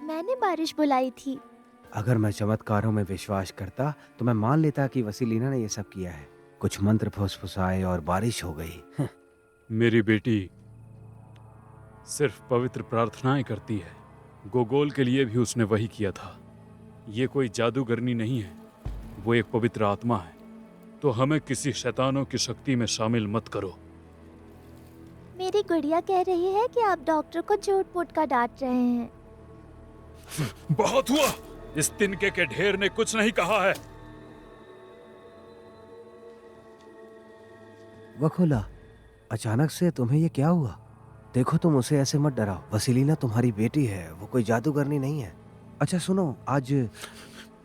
मैंने बारिश बुलाई थी। अगर मैं चमत्कारों में विश्वास करता तो मैं मान लेता कि वसीलीना ने ये सब किया है। कुछ मंत्र फुसफुसाए और बारिश हो गई। मेरी बेटी सिर्फ पवित्र प्रार्थनाएं करती है। गोगोल के लिए भी उसने वही किया था। ये कोई जादूगरनी नहीं है, वो एक पवित्र आत्मा है। तो हमें किसी शैतानों की शक्ति में शामिल मत करो। मेरी गुड़िया कह रही है कि आप डॉक्टर को झूठ मूठ का डांट रहे हैं। बहुत हुआ। इस तिनके के ढेर ने कुछ नहीं कहा है। वखोला, अचानक से तुम्हें ये क्या हुआ? देखो, तुम उसे ऐसे मत डराओ। वसीलिना तुम्हारी बेटी है, वो कोई जादूगरनी नहीं है। अच्छा सुनो, आज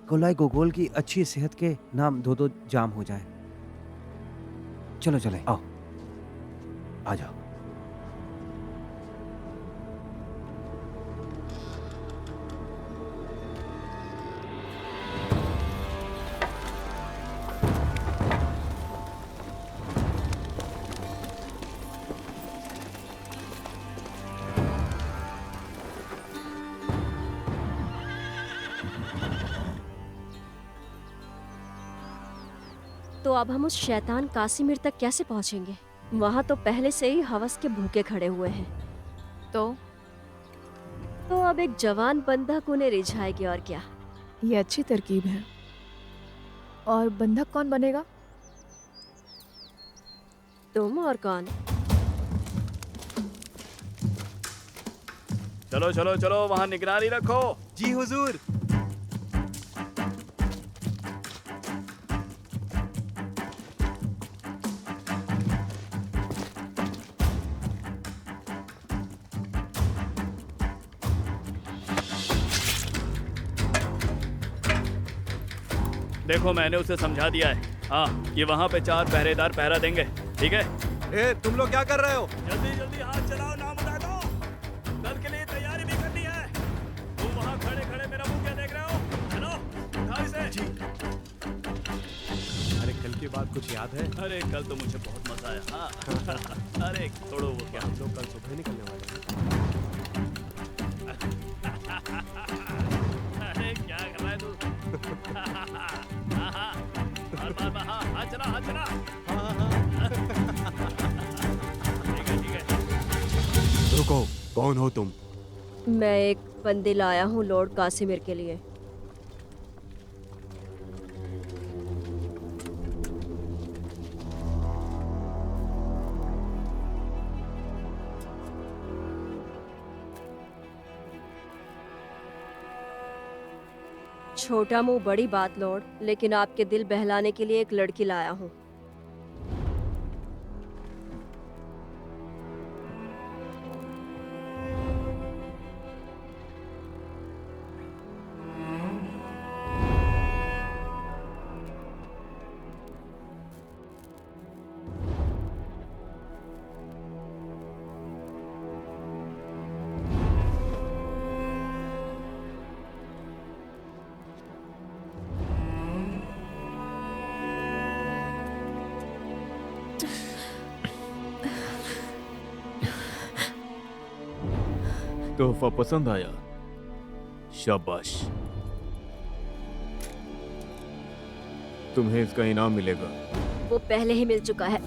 कोलाई गोगोल की अच्छी सेहत के नाम दो जाम हो जाए। चलो चले, आओ, आ जाओ। तो अब हम उस शैतान कासिमिर तक कैसे पहुंचेंगे? वहां तो पहले से ही हवस के भूखे खड़े हुए हैं। तो अब एक जवान बंधक उन्हें रिझाएगी, और क्या। ये अच्छी तरकीब है। और बंधक कौन बनेगा? तुम और कौन? चलो चलो चलो, वहाँ निगरानी रखो। जी हुजूर। देखो, मैंने उसे समझा दिया है। हाँ, ये वहाँ पे 4 पहरेदार पहरा देंगे, ठीक है? ए, तुम लोग क्या कर रहे हो? जल्दी जल्दी हाथ चलाओ, नाम बता दो। कल के लिए तैयारी भी करनी है। तुम वहाँ खड़े खड़े मेरा मुंह क्या देख रहे हो? चलो, उठाओ इसे। जी। अरे कल की बात कुछ याद है? अरे कल तो मुझे बहुत मजा आया। हाँ। अरे छोड़ो वो क्या, हम लोग कल सुबह निकलने वाले हैं। अरे क्या कर रहा है तू? हाथ चला, हाथ चला। ठीक है। रुको, कौन हो तुम? मैं एक बंदी लाया हूँ लॉर्ड कासिमिर के लिए। छोटा मुंह बड़ी बात लॉर्ड, लेकिन आपके दिल बहलाने के लिए एक लड़की लाया हूँ। तोहफा पसंद आया? शाबाश, तुम्हें इसका इनाम मिलेगा। वो पहले ही मिल चुका है।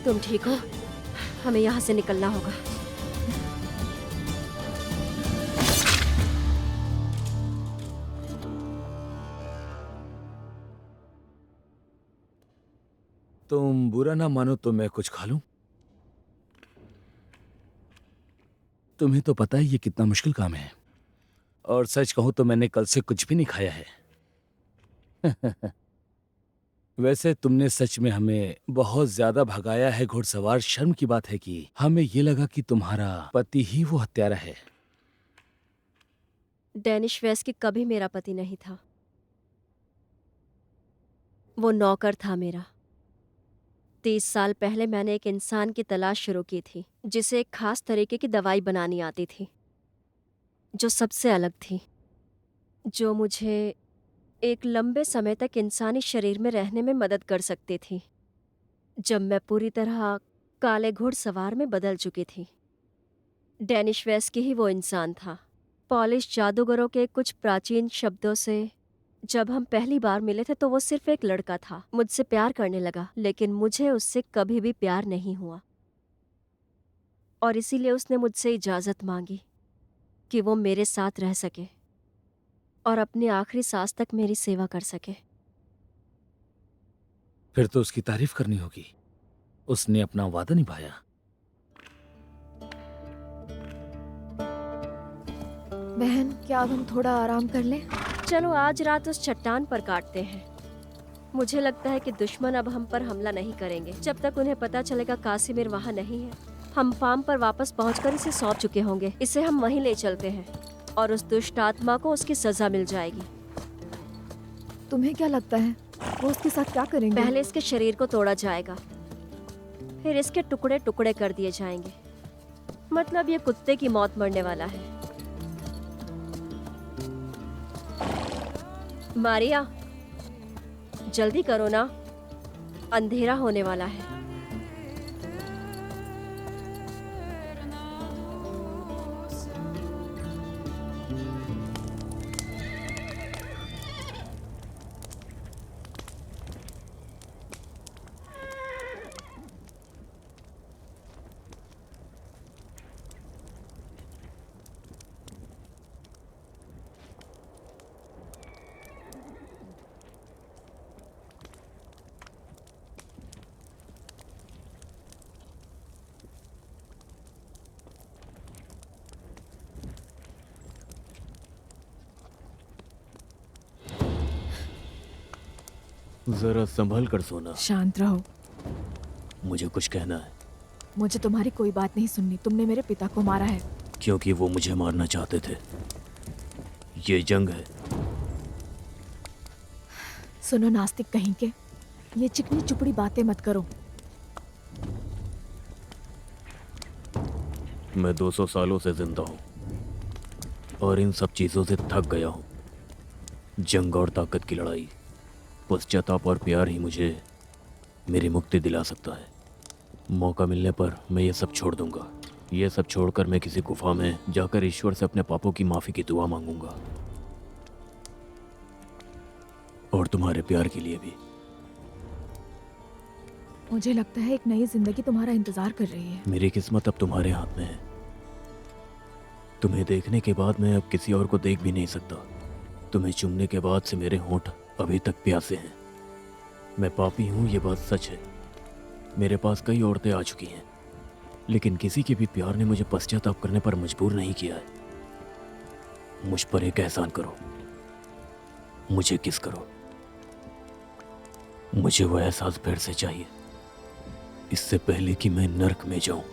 तुम ठीक हो? हमें यहाँ से निकलना होगा। तुम बुरा ना मानो तो मैं कुछ खा लूं? तुम्हें तो पता है ये कितना मुश्किल काम है, और सच कहूं तो मैंने कल से कुछ भी नहीं खाया है। वैसे तुमने सच में हमें बहुत ज्यादा भगाया है घुड़सवार। शर्म की बात है कि हमें ये लगा कि तुम्हारा पति ही वो हत्यारा है। डेनिश वेस्की कभी मेरा पति नहीं था, वो नौकर था मेरा। 30 साल पहले मैंने एक इंसान की तलाश शुरू की थी जिसे एक खास तरीके की दवाई बनानी आती थी, जो सबसे अलग थी, जो मुझे एक लंबे समय तक इंसानी शरीर में रहने में मदद कर सकती थी, जब मैं पूरी तरह काले घुड़सवार में बदल चुकी थी। डेनिश वेस्की ही वो इंसान था। पॉलिश जादूगरों के कुछ प्राचीन शब्दों से जब हम पहली बार मिले थे तो वो सिर्फ एक लड़का था। मुझसे प्यार करने लगा, लेकिन मुझे उससे कभी भी प्यार नहीं हुआ। और इसीलिए उसने मुझसे इजाज़त मांगी कि वो मेरे साथ रह सके और अपनी आखिरी सांस तक मेरी सेवा कर सके। फिर तो उसकी तारीफ करनी होगी, उसने अपना वादा निभाया। बहन, क्या अब हम थोड़ा आराम कर लें? चलो आज रात उस चट्टान पर काटते हैं। मुझे लगता है कि दुश्मन अब हम पर हमला नहीं करेंगे जब तक उन्हें पता चलेगा कासिमिर वहाँ नहीं है। हम फार्म पर वापस पहुंचकर इसे सौंप चुके होंगे। इसे हम वहीं ले चलते हैं और उस दुष्ट आत्मा को उसकी सजा मिल जाएगी। तुम्हें क्या लगता है वो उसके साथ क्या करेंगे? पहले इसके शरीर को तोड़ा जाएगा, फिर इसके टुकड़े टुकड़े कर दिए जाएंगे। मतलब ये कुत्ते की मौत मरने वाला है। मारिया, जल्दी करो ना, अंधेरा होने वाला है। जरा संभल कर सोना। शांत रहो। मुझे कुछ कहना है। मुझे तुम्हारी कोई बात नहीं सुननी। तुमने मेरे पिता को मारा है। क्योंकि वो मुझे मारना चाहते थे। ये जंग है। सुनो नास्तिक कहीं के, ये चिकनी चुपड़ी बातें मत करो। मैं 200 सालों से जिंदा हूँ और इन सब चीजों से थक गया हूँ। जंग और ताकत की लड़ाई, पश्चाताप और प्यार ही मुझे मेरी मुक्ति दिला सकता है। मौका मिलने पर मैं ये सब छोड़ दूंगा। ये सब छोड़कर मैं किसी गुफा में जाकर ईश्वर से अपने पापों की माफी की दुआ मांगूंगा, और तुम्हारे प्यार के लिए भी। मुझे लगता है एक नई जिंदगी तुम्हारा इंतजार कर रही है। मेरी किस्मत अब तुम्हारे हाथ में है। तुम्हें देखने के बाद मैं अब किसी और को देख भी नहीं सकता। तुम्हें चूमने के बाद से मेरे होंठ अभी तक प्यासे हैं। मैं पापी हूँ, ये बात सच है। मेरे पास कई औरतें आ चुकी हैं, लेकिन किसी के भी प्यार ने मुझे पश्चाताप करने पर मजबूर नहीं किया है। मुझ पर एक एहसान करो, मुझे किस करो। मुझे वह एहसास फिर से चाहिए, इससे पहले कि मैं नर्क में जाऊं।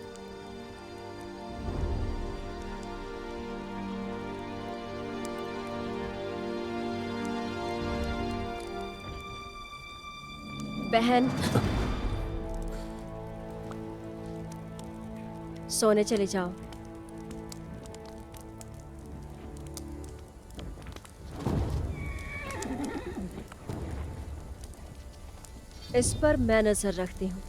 बहन, सोने चले जाओ। इस पर मैं नजर रखती हूँ।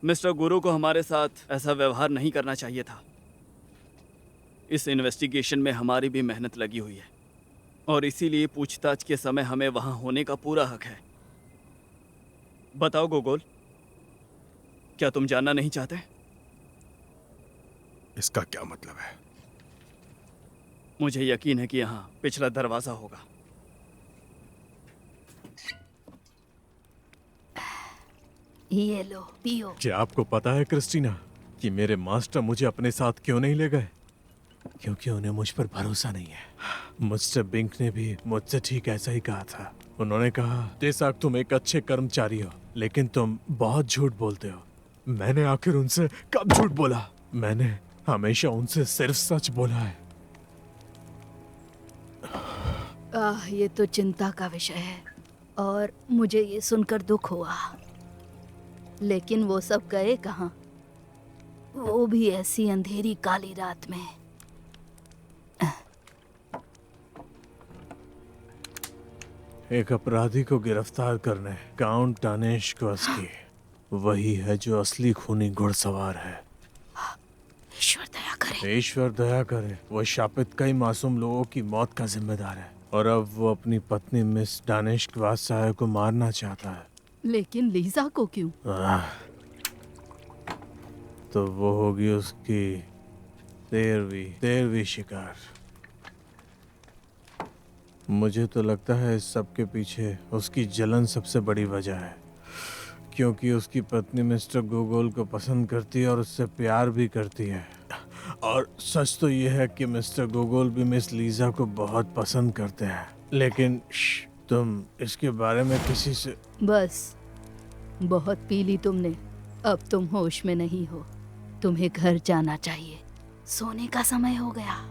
मिस्टर गुरु को हमारे साथ ऐसा व्यवहार नहीं करना चाहिए था। इस इन्वेस्टिगेशन में हमारी भी मेहनत लगी हुई है और इसीलिए पूछताछ के समय हमें वहां होने का पूरा हक है। बताओ गोगोल, क्या तुम जानना नहीं चाहते? इसका क्या मतलब है? मुझे यकीन है कि यहाँ पिछला दरवाजा होगा। ये लो, पियो। क्या आपको पता है क्रिस्टीना कि मेरे मास्टर मुझे अपने साथ क्यों नहीं ले गए? क्योंकि उन्हें मुझ पर भरोसा नहीं है। मिस्टर बिंक ने भी मुझसे ठीक ऐसा ही कहा था। उन्होंने कहा, बेशक तुम एक अच्छे कर्मचारी हो, लेकिन तुम बहुत झूठ बोलते हो। मैंने आखिर उनसे कब झूठ बोला? मैंने हमेशा उनसे सिर्फ सच बोला है। ये तो चिंता का विषय है और मुझे ये सुनकर दुख हुआ। लेकिन वो सब गए कहाँ? वो भी ऐसी अंधेरी काली रात में। एक अपराधी को गिरफ्तार करने काउंट दानिश क्वास्की वही है जो असली खूनी घुड़सवार है। ईश्वर दया करे। ईश्वर दया करे। वो शापित कई मासूम लोगों की मौत का जिम्मेदार है और अब वो अपनी पत्नी मिस दानिश क्वास्की को मारना चाहता है। लेकिन लीजा को क्यों? तो वो होगी उसकी तेरहवीं शिकार। मुझे तो लगता है इस सब के पीछे उसकी जलन सबसे बड़ी वजह है, क्योंकि उसकी पत्नी मिस्टर गोगोल को पसंद करती है और उससे प्यार भी करती है। और सच तो ये है कि मिस्टर गोगोल भी मिस लीजा को बहुत पसंद करते हैं। लेकिन तुम इसके बारे में किसी से... बस, बहुत पी ली तुमने। अब तुम होश में नहीं हो। तुम्हें घर जाना चाहिए। सोने का समय हो गया।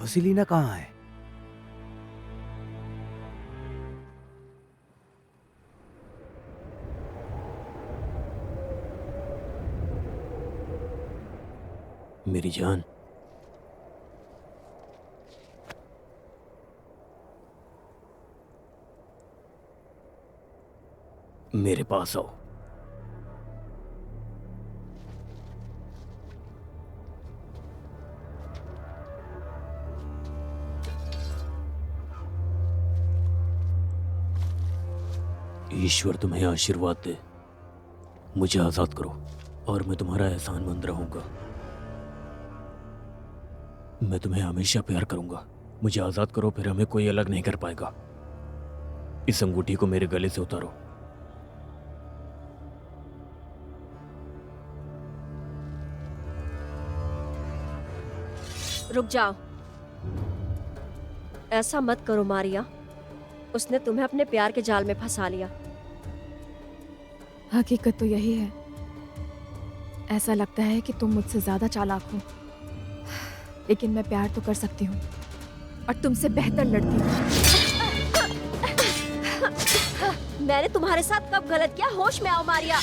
वसीलीना कहाँ है? मेरी जान, मेरे पास आओ। ईश्वर तुम्हें आशीर्वाद दे। मुझे आजाद करो और मैं तुम्हारा एहसानमंद रहूंगा। मैं तुम्हें हमेशा प्यार करूंगा। मुझे आजाद करो, फिर हमें कोई अलग नहीं कर पाएगा। इस अंगूठी को मेरे गले से उतारो। रुक जाओ। ऐसा मत करो मारिया। उसने तुम्हें अपने प्यार के जाल में फंसा लिया। हकीकत तो यही है। ऐसा लगता है कि तुम मुझसे ज्यादा चालाक हो, लेकिन मैं प्यार तो कर सकती हूँ और तुमसे बेहतर लड़ती हूँ। मैंने तुम्हारे साथ कब गलत किया? होश में आओ मारिया।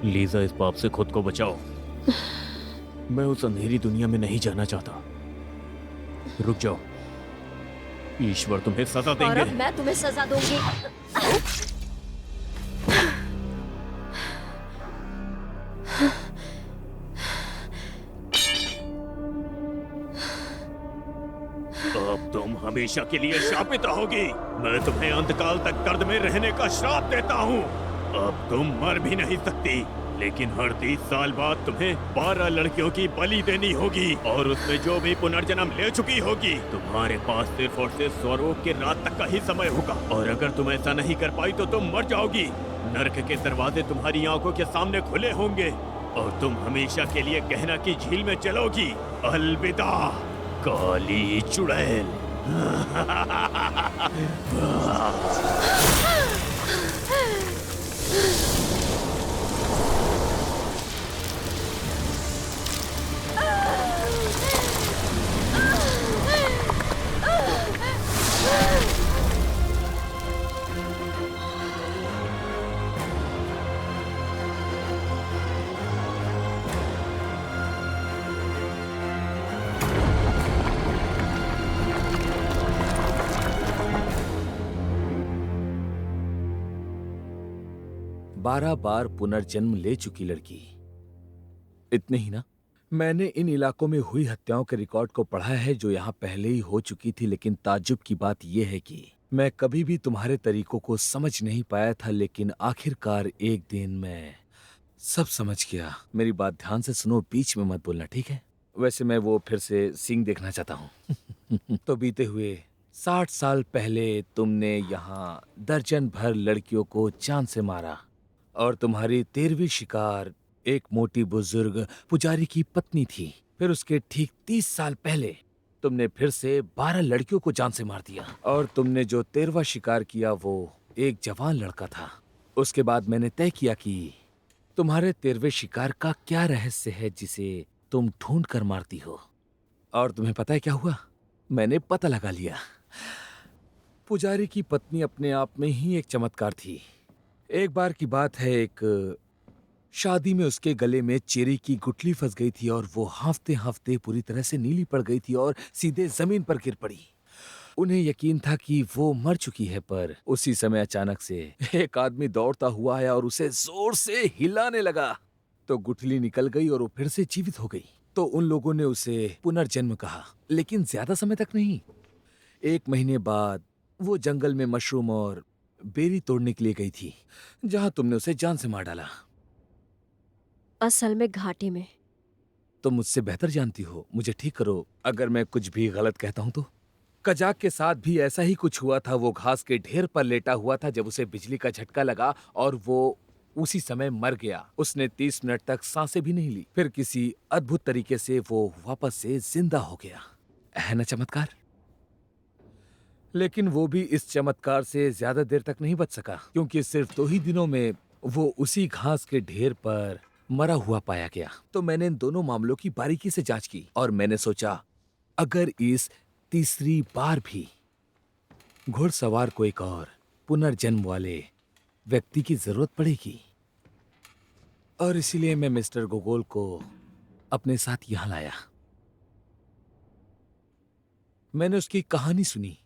लीजा, इस पाप से खुद को बचाओ। मैं उस अंधेरी दुनिया में नहीं जाना चाहता। रुक जाओ। ईश्वर तुम्हें सजा और देंगे। अब मैं तुम्हें सजा दूंगी। अब तुम हमेशा के लिए शापित रहोगी। मैं तुम्हें अंतकाल तक कर्द में रहने का श्राप देता हूँ। अब तुम मर भी नहीं सकती, लेकिन हर 30 साल बाद तुम्हें 12 लड़कियों की बलि देनी होगी और उसमें जो भी पुनर्जन्म ले चुकी होगी। तुम्हारे पास सिर्फ और सिर्फ स्वरोग के रात तक का ही समय होगा, और अगर तुम ऐसा नहीं कर पाई तो तुम मर जाओगी। नर्क के दरवाजे तुम्हारी आंखों के सामने खुले होंगे और तुम हमेशा के लिए गहना की झील में चलोगी। अलविदा काली चुड़ैल। बारह बार पुनर्जन्म ले चुकी लड़की। इतने ही ना, मैंने इन इलाकों में हुई हत्याओं के रिकॉर्ड को पढ़ा है जो यहाँ पहले ही हो चुकी थी, लेकिन ताज्जुब की बात यह है कि मैं कभी भी तुम्हारे तरीकों को समझ नहीं पाया था, लेकिन आखिरकार एक दिन मैं सब समझ गया। मेरी बात ध्यान से सुनो, बीच में मत बोलना, ठीक है? वैसे मैं वो फिर से सींग देखना चाहता हूँ। तो बीते हुए 60 साल पहले तुमने यहाँ दर्जन भर लड़कियों को जान से मारा और तुम्हारी 13वीं शिकार एक मोटी बुजुर्ग पुजारी की पत्नी थी। फिर उसके ठीक 30 साल पहले तुमने फिर से 12 लड़कियों को जान से मार दिया और तुमने जो 13वां शिकार किया वो एक जवान लड़का था। उसके बाद मैंने तय किया कि तुम्हारे 13वें शिकार का क्या रहस्य है जिसे तुम ढूंढ कर मारती हो। और तुम्हें पता है क्या हुआ? मैंने पता लगा लिया। पुजारी की पत्नी अपने आप में ही एक चमत्कार थी। एक बार की बात है, एक शादी में उसके गले में चेरी की गुठली फंस गई थी और वो हांफते हांफते पूरी तरह से नीली पड़ गई थी और सीधे जमीन पर गिर पड़ी। उन्हें यकीन था कि वो मर चुकी है, पर उसी समय अचानक से एक आदमी दौड़ता हुआ आया और उसे जोर से हिलाने लगा। तो गुठली निकल गई और वो फिर से जीवित हो गई। तो उन लोगों ने उसे पुनर्जन्म कहा, लेकिन ज्यादा समय तक नहीं। 1 महीने बाद वो जंगल में मशरूम और बेरी तोड़ने के लिए गई थी, जहां तुमने उसे जान से मार डाला। असल में घाटी में। तुम मुझसे बेहतर जानती हो, मुझे ठीक करो अगर मैं कुछ भी गलत कहता हूं तो। कजाक के साथ भी ऐसा ही कुछ हुआ था। वो घास के ढेर पर लेटा हुआ था जब उसे बिजली का झटका लगा और वो उसी समय मर गया। उसने 30 मिनट तक सांसें भी नहीं ली। फिर किसी अद्भुत तरीके से वो वापस से जिंदा हो गया। है ना चमत्कार? लेकिन वो भी इस चमत्कार से ज्यादा देर तक नहीं बच सका, क्योंकि सिर्फ 2 ही दिनों में वो उसी घास के ढेर पर मरा हुआ पाया गया। तो मैंने इन दोनों मामलों की बारीकी से जांच की और मैंने सोचा, अगर इस तीसरी बार भी घुड़सवार को एक और पुनर्जन्म वाले व्यक्ति की जरूरत पड़ेगी, और इसीलिए मैं मिस्टर गोगोल को अपने साथ यहां लाया। मैंने उसकी कहानी सुनी।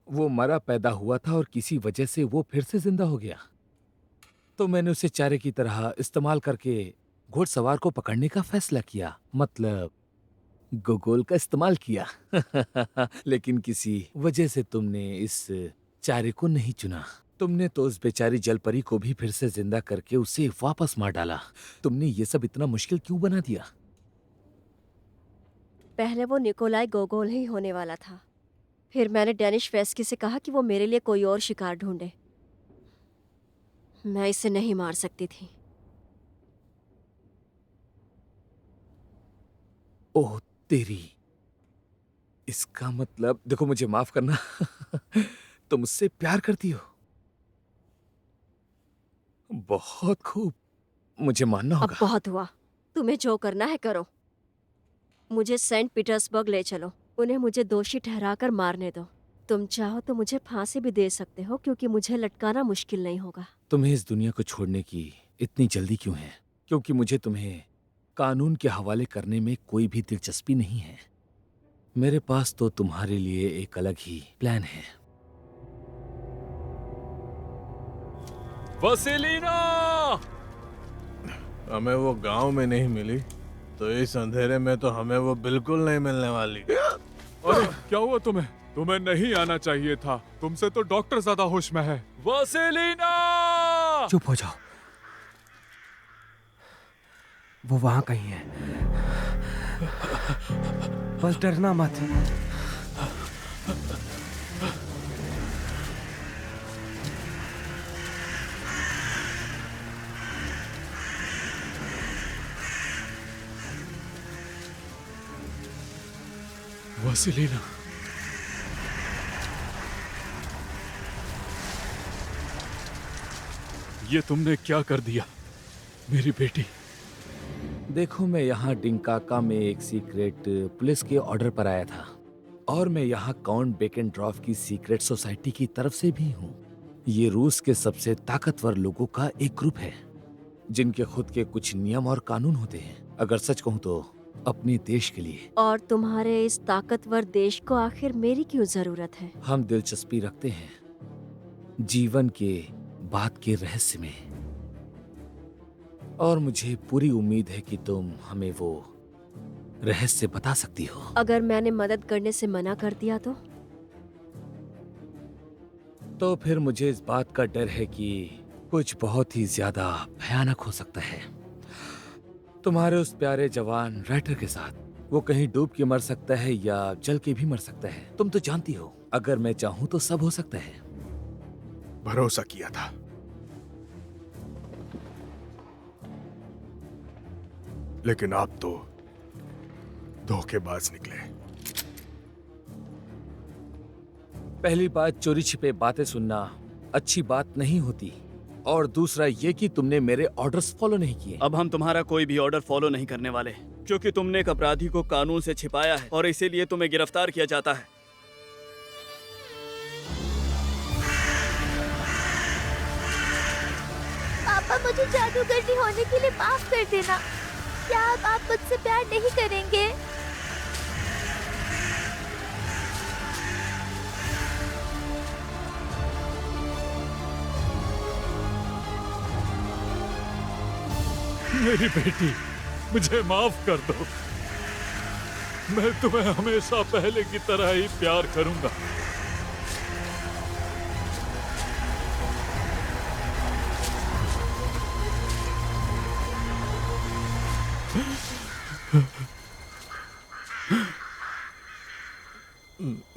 वो मरा पैदा हुआ था और किसी वजह से वो फिर से जिंदा हो गया। तो मैंने उसे चारे की तरह इस्तेमाल करके घुड़सवार को पकड़ने का फैसला किया, मतलब गोगोल का इस्तेमाल किया। लेकिन किसी वजह से तुमने इस चारे को नहीं चुना। तुमने तो उस बेचारी जलपरी को भी फिर से जिंदा करके उसे वापस मार डाला। तुमने ये सब इतना मुश्किल क्यों बना दिया? पहले वो निकोलाई गोगोल ही होने वाला था। फिर मैंने डेनिश वेस्की से कहा कि वो मेरे लिए कोई और शिकार ढूंढे। मैं इसे नहीं मार सकती थी। ओह तेरी, इसका मतलब, देखो मुझे माफ करना। तुम मुझसे प्यार करती हो। बहुत खूब, मुझे मानना होगा। अब बहुत हुआ, तुम्हें जो करना है करो। मुझे सेंट पीटर्सबर्ग ले चलो। उन्हें मुझे दोषी ठहराकर मारने दो। तुम चाहो तो मुझे फांसी भी दे सकते हो, क्योंकि मुझे लटकाना मुश्किल नहीं होगा। तुम्हें इस दुनिया को छोड़ने की इतनी जल्दी क्यों है? क्योंकि मुझे तुम्हें कानून के हवाले करने में कोई भी दिलचस्पी नहीं है। मेरे पास तो तुम्हारे लिए एक अलग ही प्लान है। वसीलिना! हमें वो गांव में नहीं मिली तो इस अंधेरे में तो हमें वो बिल्कुल नहीं मिलने वाली। अरे क्या हुआ तुम्हें? तुम्हें नहीं आना चाहिए था। तुमसे तो डॉक्टर ज्यादा होश में है। वसीलिना! चुप हो जाओ, वो वहां कहीं है। बस डरना मत। वसीलिना, ये तुमने क्या कर दिया मेरी बेटी? देखो, मैं यहाँ डिंकाका में एक सीक्रेट पुलिस के ऑर्डर पर आया था, और मैं यहाँ काउंट बेकेनड्रॉफ की सीक्रेट सोसाइटी की तरफ से भी हूँ। ये रूस के सबसे ताकतवर लोगों का एक ग्रुप है, जिनके खुद के कुछ नियम और कानून होते हैं। अगर सच कहूँ तो अपने देश के लिए। और तुम्हारे इस ताकतवर देश को आखिर मेरी क्यों जरूरत है? हम दिलचस्पी रखते हैं जीवन के बाद के रहस्य में, और मुझे पूरी उम्मीद है कि तुम हमें वो रहस्य बता सकती हो। अगर मैंने मदद करने से मना कर दिया तो? तो फिर मुझे इस बात का डर है कि कुछ बहुत ही ज्यादा भयानक हो सकता है। तुम्हारे उस प्यारे जवान राइटर के साथ वो कहीं डूब के मर सकता है या जल के भी मर सकता है। तुम तो जानती हो, अगर मैं चाहूं तो सब हो सकता है। भरोसा किया था, लेकिन आप तो धोखेबाज निकले। पहली बात, चोरी छिपे बातें सुनना अच्छी बात नहीं होती, और दूसरा ये कि तुमने मेरे ऑर्डर्स फॉलो नहीं किए। अब हम तुम्हारा कोई भी ऑर्डर फॉलो नहीं करने वाले, क्योंकि तुमने एक अपराधी को कानून से छिपाया है और इसीलिए तुम्हें गिरफ्तार किया जाता है। पापा, मुझे जादूगरनी होने के लिए माफ कर देना। क्या आप मुझसे प्यार नहीं करेंगे? मेरी बेटी, मुझे माफ कर दो। मैं तुम्हें हमेशा पहले की तरह ही प्यार करूंगा।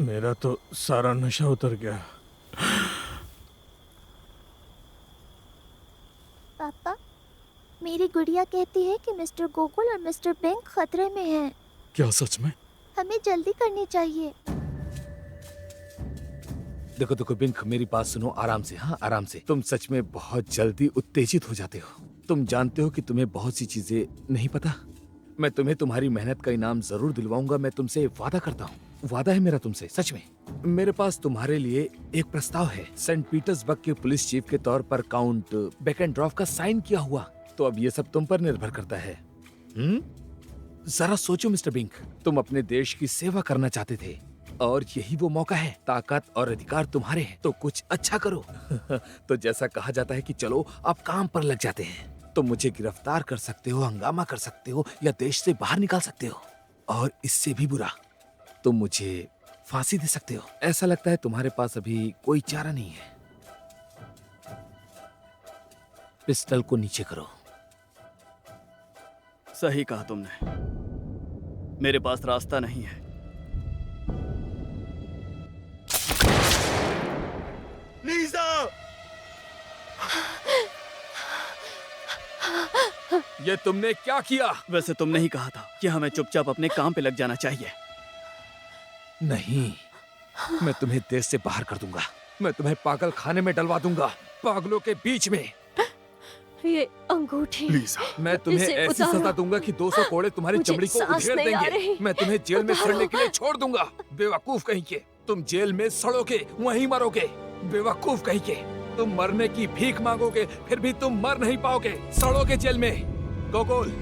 मेरा तो सारा नशा उतर गया। पापा, मेरी गुड़िया कहती है कि मिस्टर गोकुल और मिस्टर बिंग खतरे में हैं। क्या सच में? हमें जल्दी करनी चाहिए। देखो देखो बिंक, मेरी बात सुनो आराम से। हाँ, आराम से। तुम सच में बहुत जल्दी उत्तेजित हो जाते हो। तुम जानते हो कि तुम्हें बहुत सी चीजें नहीं पता। मैं तुम्हें तुम्हारी मेहनत का इनाम जरूर दिलवाऊंगा। मैं तुमसे वादा करता हूँ, वादा है मेरा तुमसे, सच में। मेरे पास तुम्हारे लिए एक प्रस्ताव है। सेंट पीटर्सबर्ग के पुलिस चीफ के तौर पर काउंट बेकेनड्रॉफ का साइन किया हुआ। तो अब ये सब तुम पर निर्भर करता है। जरा सोचो मिस्टर बिंक, तुम अपने देश की सेवा करना चाहते थे और यही वो मौका है। ताकत और अधिकार तुम्हारे हैं, तो कुछ अच्छा करो। तो जैसा कहा जाता है कि चलो आप काम पर लग जाते हैं। तुम मुझे गिरफ्तार कर सकते हो, हंगामा कर सकते हो, या देश से बाहर निकाल सकते हो, और इससे भी बुरा तुम मुझे फांसी दे सकते हो। ऐसा लगता है तुम्हारे पास अभी कोई चारा नहीं है। पिस्टल को नीचे करो। सही कहा तुमने, मेरे पास रास्ता नहीं है। लीज़ा! ये तुमने क्या किया? वैसे तुमने ही कहा था कि हमें चुपचाप अपने काम पे लग जाना चाहिए। नहीं, मैं तुम्हें देश से बाहर कर दूंगा। मैं तुम्हें पागल खाने में डलवा दूंगा, पागलों के बीच में। ये अंगूठी, मैं तुम्हें इसे ऐसी उतारो। सजा दूंगा कि 200 कोड़े तुम्हारी मुझे चमड़ी को सांस उधेड़ नहीं आ देंगे। रही। मैं तुम्हें जेल में उतारो। सड़ने के लिए छोड़ दूंगा। बेवकूफ कहीं के, तुम जेल में सड़ोगे, वहीं मरोगे। बेवकूफ कहीं के, तुम मरने की भीख मांगोगे, फिर भी तुम मर नहीं पाओगे, सड़ोगे जेल में। गोकुल,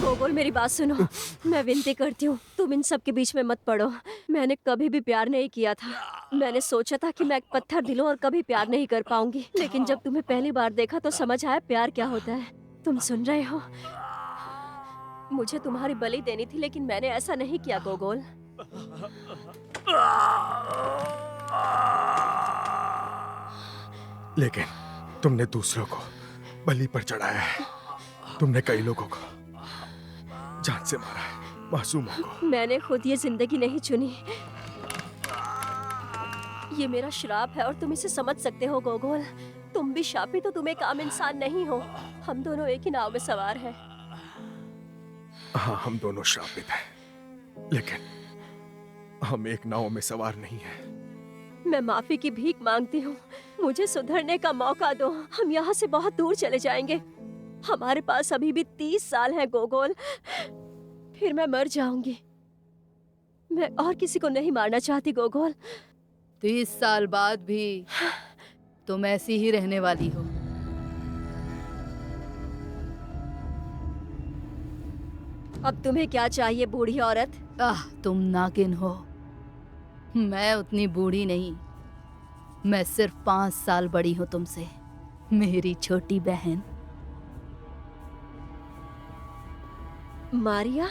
गोगोल मेरी बात सुनो, मैं विनती करती हूँ तुम इन सब के बीच में मत पड़ो। मैंने कभी भी प्यार नहीं किया था। मैंने सोचा था कि मैं एक पत्थर दिल हूं और कभी प्यार नहीं कर पाऊंगी, लेकिन जब तुम्हें पहली बार देखा तो समझ आया प्यार क्या होता है। तुम सुन रहे हो? मुझे तुम्हारी बलि देनी थी, लेकिन मैंने ऐसा नहीं किया गोगोल। लेकिन तुमने दूसरों को बलि पर चढ़ाया है। तुमने कई लोगों को जान से मारा है, मासूमों को। मैंने खुद ये जिंदगी नहीं चुनी, ये मेरा श्राप है और तुम इसे समझ सकते हो गोगोल। तुम भी शापित हो, तुम एक आम इंसान नहीं हो। हम दोनों एक ही नाव में सवार हैं। हाँ, हम दोनों श्रापित हैं, लेकिन हम एक नाव में सवार नहीं हैं। मैं माफी की भीख मांगती हूँ, मुझे सुधरने का मौका दो। हम यहाँ से बहुत दूर चले जाएंगे। हमारे पास अभी भी 30 साल हैं गोगोल, फिर मैं मर जाऊंगी। मैं और किसी को नहीं मारना चाहती गोगोल। 30 साल बाद भी तुम ऐसी ही रहने वाली हो। अब तुम्हें क्या चाहिए बूढ़ी औरत? तुम नागिन हो। मैं उतनी बूढ़ी नहीं, मैं सिर्फ 5 साल बड़ी हूँ तुमसे, मेरी छोटी बहन मारिया।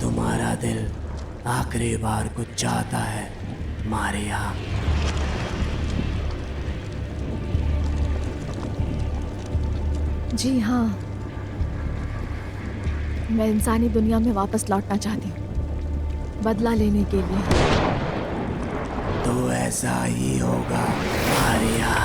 तुम्हारा दिल आखिरी बार कुछ चाहता है मारिया? जी हाँ, मैं इंसानी दुनिया में वापस लौटना चाहती हूँ, बदला लेने के लिए। तो ऐसा ही होगा मारिया।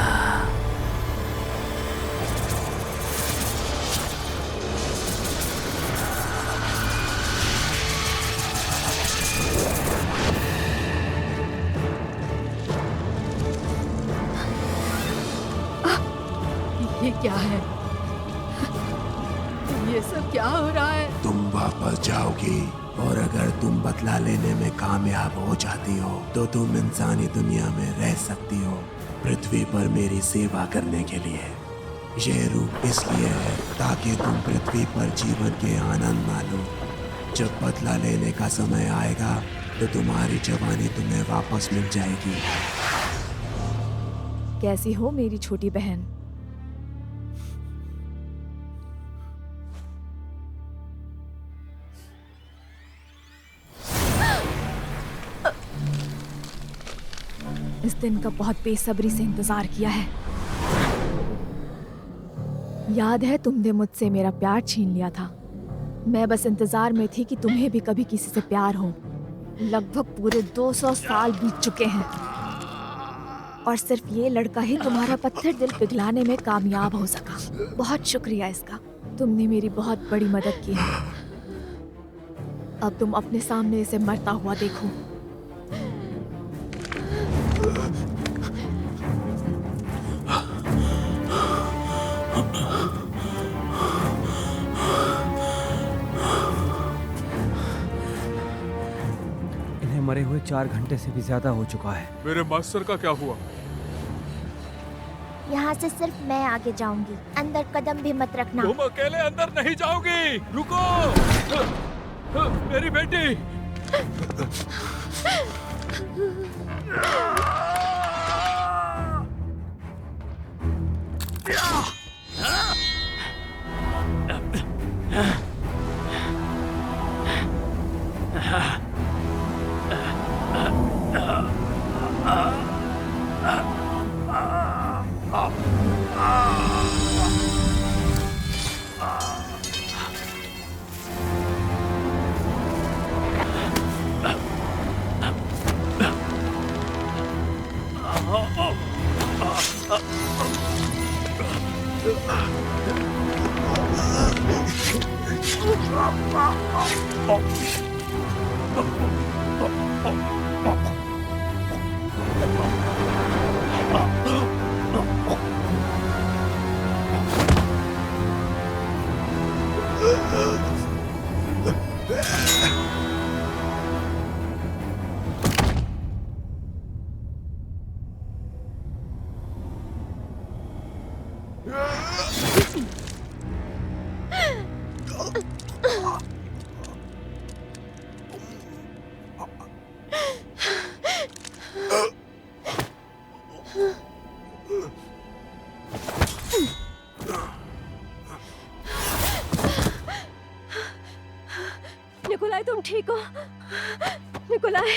ये क्या है? ये सब क्या हो रहा है? तुम वापस जाओगी और अगर तुम बदला लेने में कामयाब हो जाती हो तो तुम इंसानी दुनिया में रह सकती हो, पृथ्वी पर मेरी सेवा करने के लिए। ये रूप इसलिए है ताकि तुम पृथ्वी पर जीवन के आनंद मानो। जब बदला लेने का समय आएगा तो तुम्हारी जवानी तुम्हें वापस मिल जाएगी। कैसी हो मेरी छोटी बहन? इस दिन का बहुत बेसब्री से इंतजार किया है। याद है तुमने मुझसे मेरा प्यार छीन लिया था। मैं बस इंतजार में थी कि तुम्हें भी कभी किसी से प्यार हो। लगभग पूरे 200 साल बीत चुके हैं और सिर्फ ये लड़का ही तुम्हारा पत्थर दिल पिघलाने में कामयाब हो सका। बहुत शुक्रिया इसका, तुमने मेरी बहुत बड़ी मदद की है। अब तुम अपने सामने इसे मरता हुआ देखो। इन्हें मरे हुए 4 घंटे से भी ज्यादा हो चुका है। मेरे मास्टर का क्या हुआ? यहाँ से सिर्फ मैं आगे जाऊंगी, अंदर कदम भी मत रखना। तुम अकेले अंदर नहीं जाओगी। रुको, मेरी बेटी। निकोलाई, तुम ठीक हो? निकोलाई,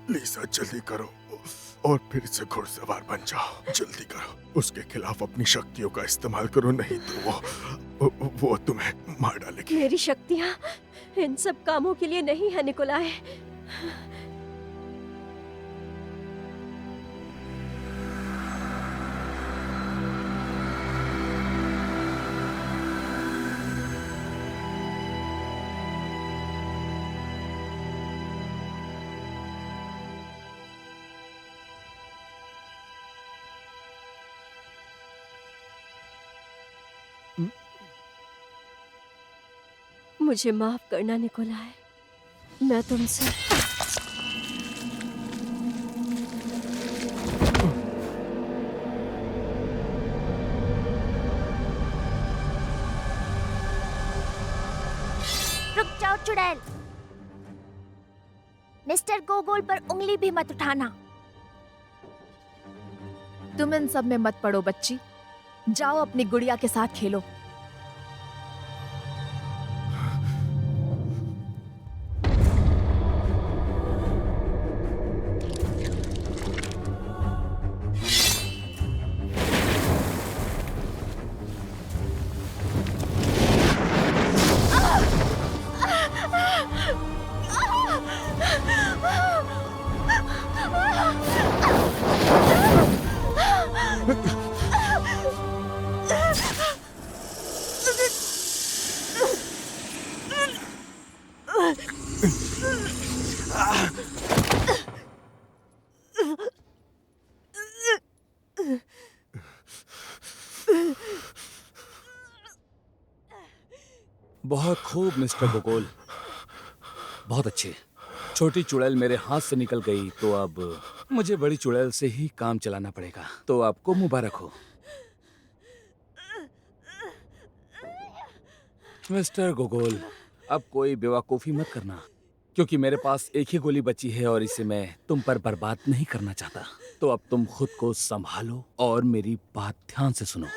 लीसा जल्दी करो और फिर से घुड़सवार बन जाओ। जल्दी करो, उसके खिलाफ अपनी शक्तियों का इस्तेमाल करो, नहीं तो वो तुम्हें मार डालेगी। मेरी शक्तियाँ इन सब कामों के लिए नहीं है निकोलाई। मुझे माफ करना निकोलाई, मैं तुमसे रुक जाओ चुड़ैल। मिस्टर गोगोल पर उंगली भी मत उठाना। तुम इन सब में मत पड़ो बच्ची, जाओ अपनी गुड़िया के साथ खेलो। बहुत खूब मिस्टर गोगोल, बहुत अच्छे। छोटी चुड़ैल मेरे हाथ से निकल गई तो अब मुझे बड़ी चुड़ैल से ही काम चलाना पड़ेगा। तो आपको मुबारक हो मिस्टर गोगोल। अब कोई बेवकूफ़ी मत करना, क्योंकि मेरे पास एक ही गोली बची है और इसे मैं तुम पर बर्बाद नहीं करना चाहता। तो अब तुम खुद को संभालो और मेरी बात ध्यान से सुनो।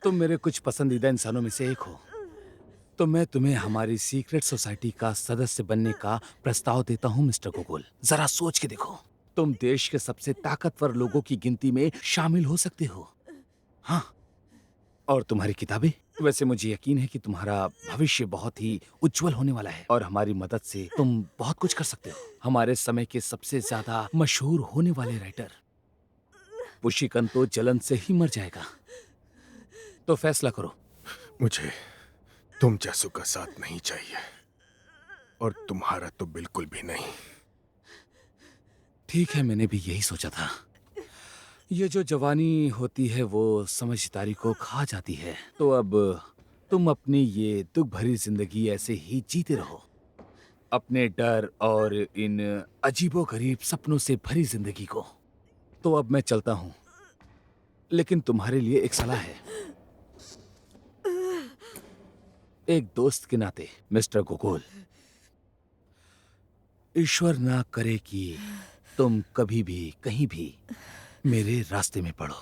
तुम मेरे कुछ पसंदीदा इंसानों में से एक हो, तो मैं तुम्हें हमारी सीक्रेट सोसाइटी का सदस्य बनने का प्रस्ताव देता हूँ मिस्टर गोगोल। जरा सोच के देखो, तुम देश के सबसे ताकतवर लोगों की गिनती में शामिल हो सकते हो। हाँ, और तुम्हारी किताबें, वैसे मुझे यकीन है कि तुम्हारा भविष्य बहुत ही उज्जवल होने वाला है और हमारी मदद से तुम बहुत कुछ कर सकते हो। हमारे समय के सबसे ज्यादा मशहूर होने वाले राइटर पुशिकन तो जलन से ही मर जाएगा। तो फैसला करो। मुझे तुम जैसों का साथ नहीं चाहिए, और तुम्हारा तो बिल्कुल भी नहीं। ठीक है, मैंने भी यही सोचा था। ये जो जवानी होती है वो समझदारी को खा जाती है। तो अब तुम अपनी ये दुख भरी जिंदगी ऐसे ही जीते रहो, अपने डर और इन अजीबोगरीब सपनों से भरी जिंदगी को। तो अब मैं चलता हूँ, लेकिन तुम्हारे लिए एक सलाह है। एक दोस्त के नाते मिस्टर गोगोल, ईश्वर ना करे कि तुम कभी भी कहीं भी मेरे रास्ते में पड़ो।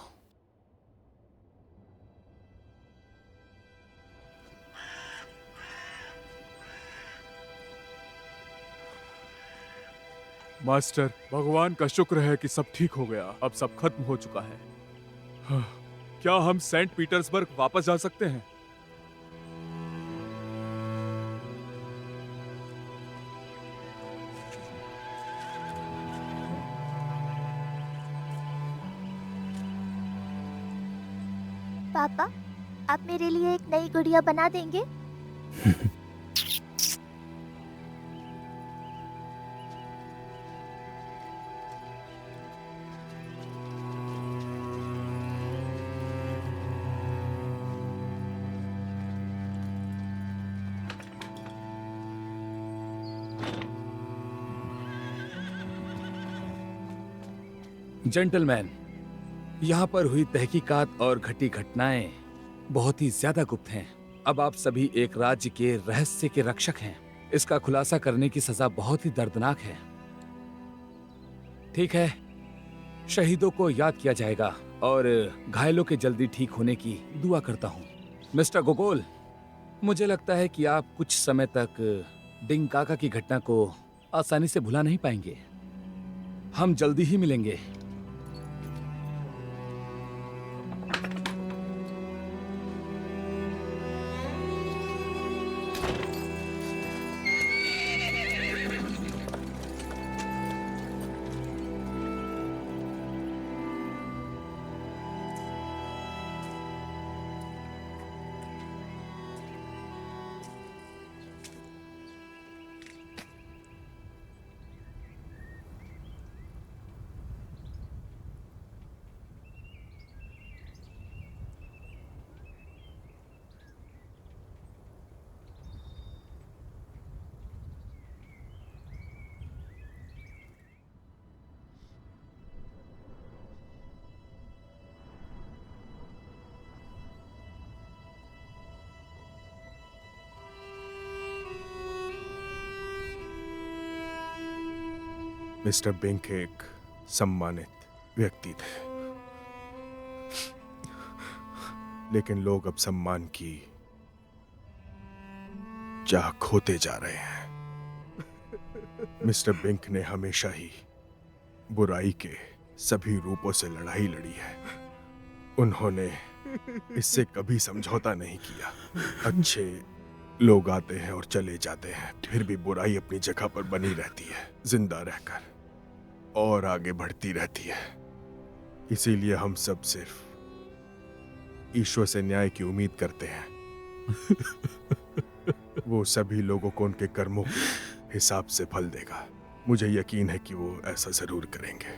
मास्टर, भगवान का शुक्र है कि सब ठीक हो गया। अब सब खत्म हो चुका है। हाँ, क्या हम सेंट पीटर्सबर्ग वापस जा सकते हैं? पापा, आप मेरे लिए एक नई गुड़िया बना देंगे? जेंटलमैन, यहाँ पर हुई तहकीकात और घटी घटनाएं बहुत ही ज्यादा गुप्त हैं। अब आप सभी एक राज्य के रहस्य के रक्षक हैं। इसका खुलासा करने की सजा बहुत ही दर्दनाक है। ठीक है, शहीदों को याद किया जाएगा और घायलों के जल्दी ठीक होने की दुआ करता हूँ। मिस्टर गोगोल, मुझे लगता है कि आप कुछ समय तक डिंग काका की घटना को आसानी से भुला नहीं पाएंगे। हम जल्दी ही मिलेंगे। मिस्टर बिंक एक सम्मानित व्यक्ति थे, लेकिन लोग अब सम्मान की चाह खोते जा रहे हैं। मिस्टर बिंक ने हमेशा ही बुराई के सभी रूपों से लड़ाई लड़ी है। उन्होंने इससे कभी समझौता नहीं किया। अच्छे लोग आते हैं और चले जाते हैं, फिर भी बुराई अपनी जगह पर बनी रहती है, जिंदा रहकर और आगे बढ़ती रहती है। इसीलिए हम सब सिर्फ ईश्वर से न्याय की उम्मीद करते हैं। वो सभी लोगों को उनके कर्मों के हिसाब से फल देगा। मुझे यकीन है कि वो ऐसा जरूर करेंगे।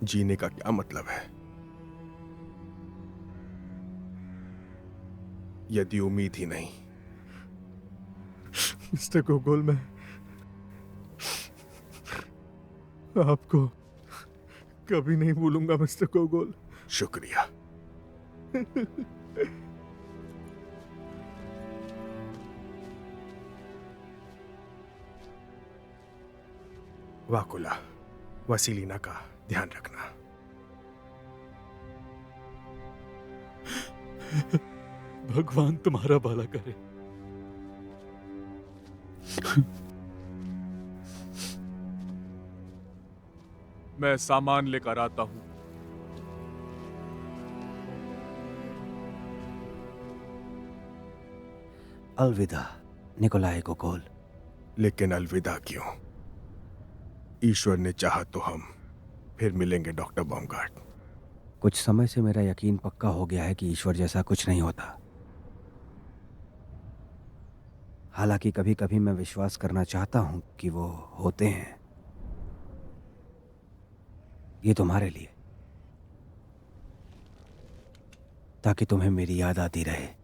जीने का क्या मतलब है यदि उम्मीद ही नहीं? मिस्टर गोगोल, मैं आपको कभी नहीं भूलूंगा मिस्टर गोगोल। शुक्रिया। वाकुला, वसीलिना का ध्यान रखना। भगवान तुम्हारा भला करे। मैं सामान लेकर आता हूं। अलविदा निकोलाई गोगोल। लेकिन अलविदा क्यों? ईश्वर ने चाहा तो हम फिर मिलेंगे डॉक्टर बॉमगार्ड। कुछ समय से मेरा यकीन पक्का हो गया है कि ईश्वर जैसा कुछ नहीं होता। हालांकि कभी कभी मैं विश्वास करना चाहता हूं कि वो होते हैं। ये तुम्हारे लिए, ताकि तुम्हें मेरी याद आती रहे।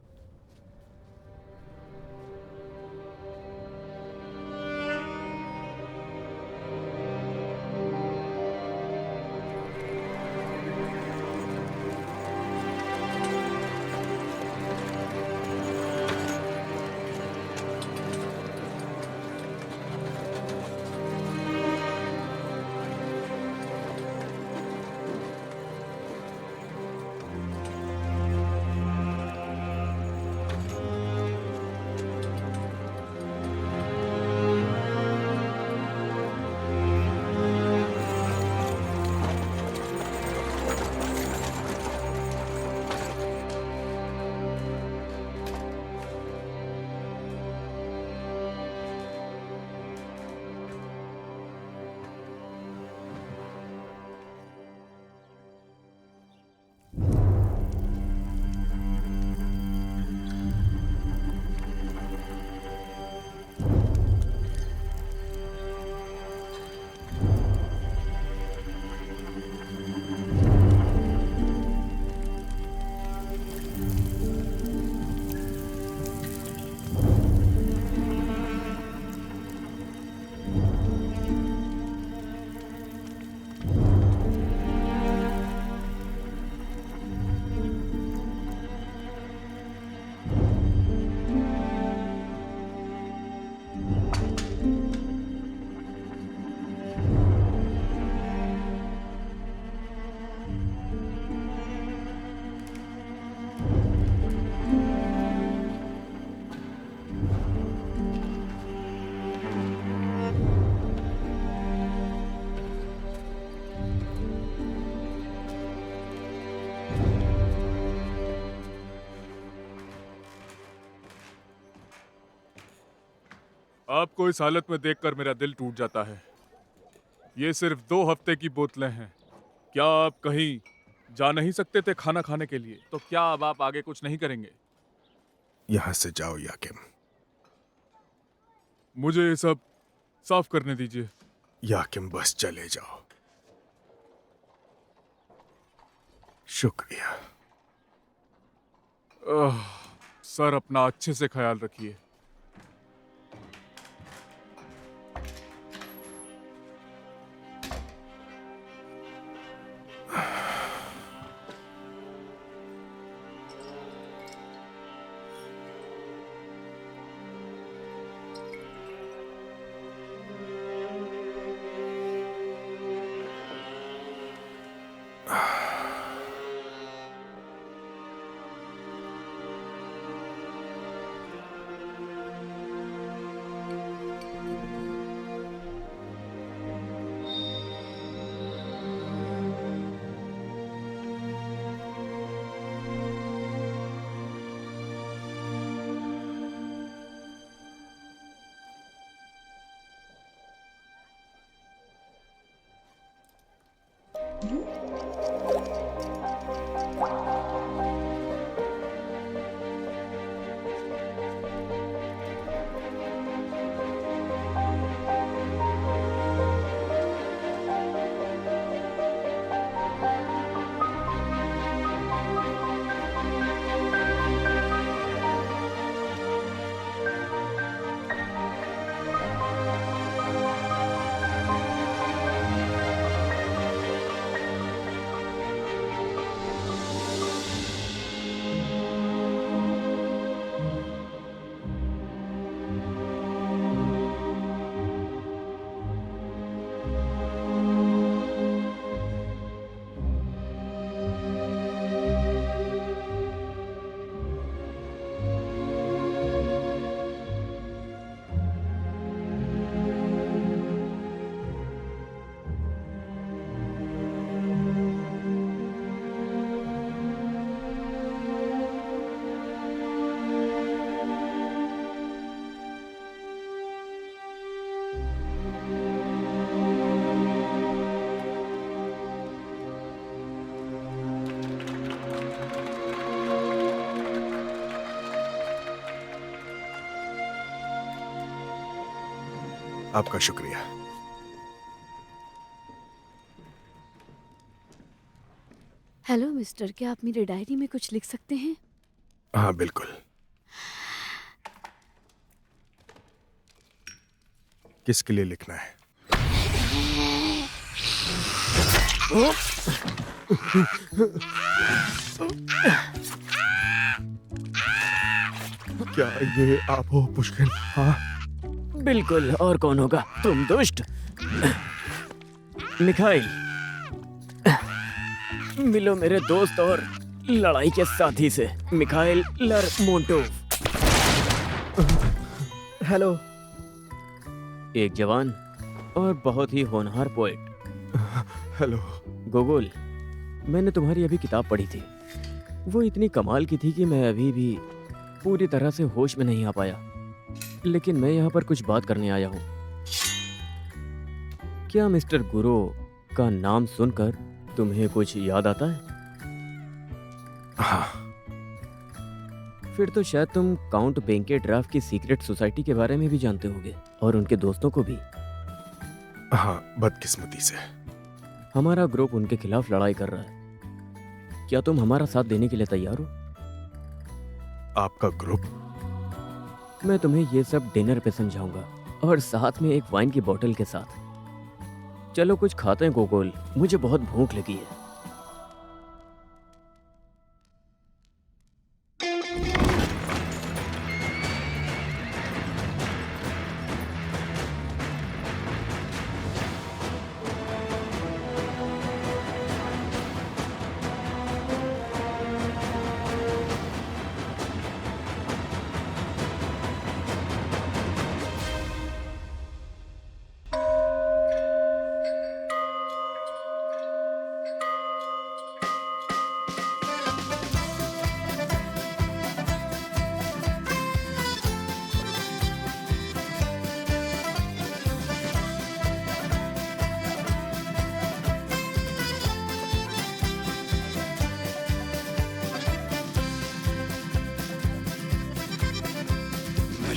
आपको इस हालत में देखकर मेरा दिल टूट जाता है। ये सिर्फ 2 हफ्ते की बोतलें हैं। क्या आप कहीं जा नहीं सकते थे खाना खाने के लिए? तो क्या अब आप आगे कुछ नहीं करेंगे? यहां से जाओ याकिम। मुझे ये सब साफ करने दीजिए। याकिम बस चले जाओ। शुक्रिया। सर, अपना अच्छे से ख्याल रखिए। आपका शुक्रिया। हेलो मिस्टर, क्या आप मेरी डायरी में कुछ लिख सकते हैं? हाँ बिल्कुल। किसके लिए लिखना है? क्या ये आप हो पुष्किन? हाँ बिल्कुल, और कौन होगा? तुम दुष्ट मिखाइल। मिलो मेरे दोस्त और लड़ाई के साथी से, मिखाइल लरमोंटोव। हेलो। एक जवान और बहुत ही होनहार पोएट। हेलो गोगोल, मैंने तुम्हारी अभी किताब पढ़ी थी। वो इतनी कमाल की थी कि मैं अभी भी पूरी तरह से होश में नहीं आ पाया। लेकिन मैं यहाँ पर कुछ बात करने आया हूँ। क्या मिस्टर गुरो का नाम सुनकर तुम्हें कुछ याद आता है? हाँ। फिर तो शायद तुम काउंट बेंकेड्राफ की सीक्रेट सोसाइटी के बारे में भी जानते होगे, और उनके दोस्तों को भी। हाँ, बदकिस्मती से। हमारा ग्रुप उनके खिलाफ लड़ाई कर रहा है। क्या तुम हमारा साथ देने के लिए तैयार हो? आपका ग्रुप? मैं तुम्हें ये सब डिनर पे समझाऊंगा, और साथ में एक वाइन की बोतल के साथ। चलो कुछ खाते हैं गोगोल, मुझे बहुत भूख लगी है।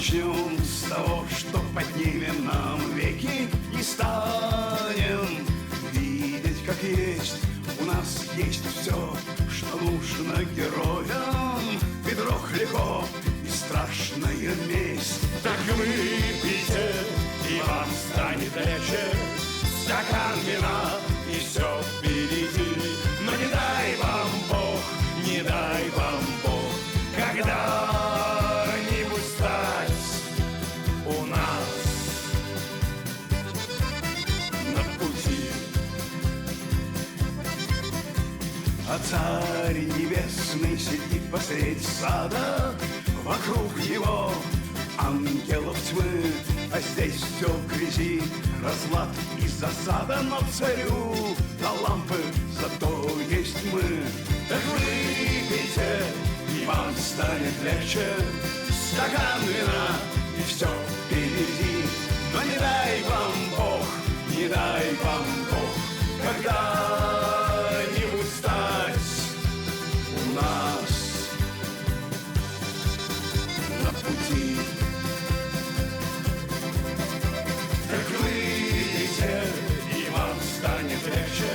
начнем с того, что поднимем нам веки и станем видеть, как есть. У нас есть все, что нужно героям. Ведро хлебов и страшная месть. Так выпейте, и вам станет легче. Стакан вина, и все впереди. Но не дай вам Бог, не дай вам Бог когда-нибудь стать у нас на пути. А царь небесный сидит посредь сада, вокруг него ангелов тьмы, а здесь все в грязи, разлад и засада. Но царю до лампы зато есть мы. Так выпейте, и вам станет легче. Стакан вина, и все впереди. Но не дай вам Бог, не дай вам Бог когда-нибудь стать у нас на пути. Так выпейте, и вам станет легче.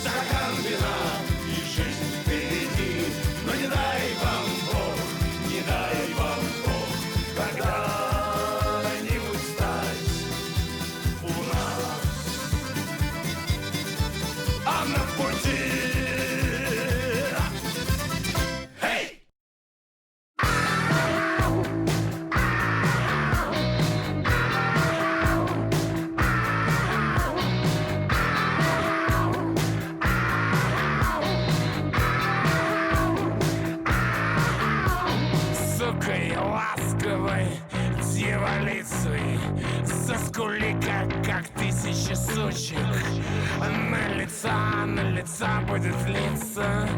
Стакан вина, и жизнь впереди. Но не дай вам Бог, не дай вам Бог когда-нибудь стать у нас на пути. Эй! Сукой ласковой дьяволицей заскули, как тысячи сучек. На лица будет литься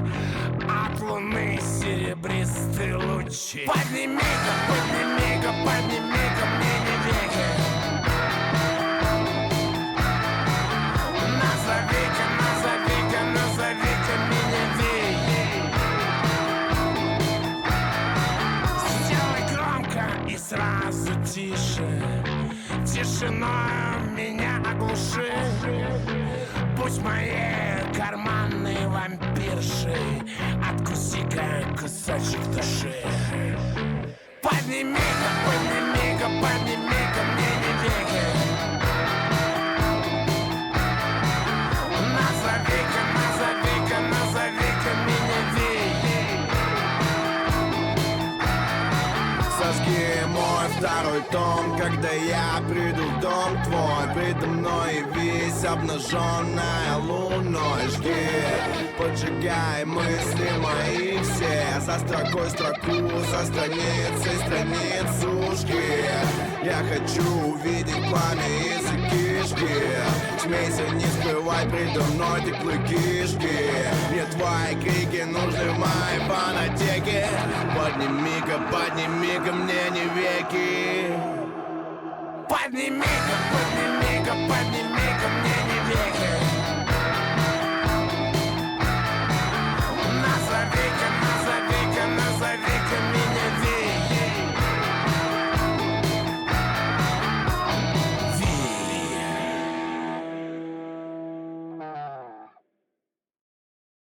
от луны серебристые лучи. Подними-ка, подними-ка, подними-ка мне не веки. Назови-ка, назови-ка, назови-ка меня вей. Сделай громко и сразу тише. Тишиной меня оглуши. Будь моей карманной вампиршей, откуси-ка кусочек души. Подними-ка, подними-ка, подними-ка мне не веки. Назови-ка, назови-ка, назови-ка меня вей. Сожги мой второй том, когда я приду в дом твой. Предо мной весь обнаженная луной. Жги, поджигай мысли мои все. За строкой строку, за страницей страницу жги. Я хочу увидеть пламя языки жги. Смейся, не скрывай предо мной ты клыки жги. Мне твои крики нужны в моей фонотеке. Подними-ка, подними-ка мне не веки. Подними-ка, подними-ка, подними-ка мне не веки.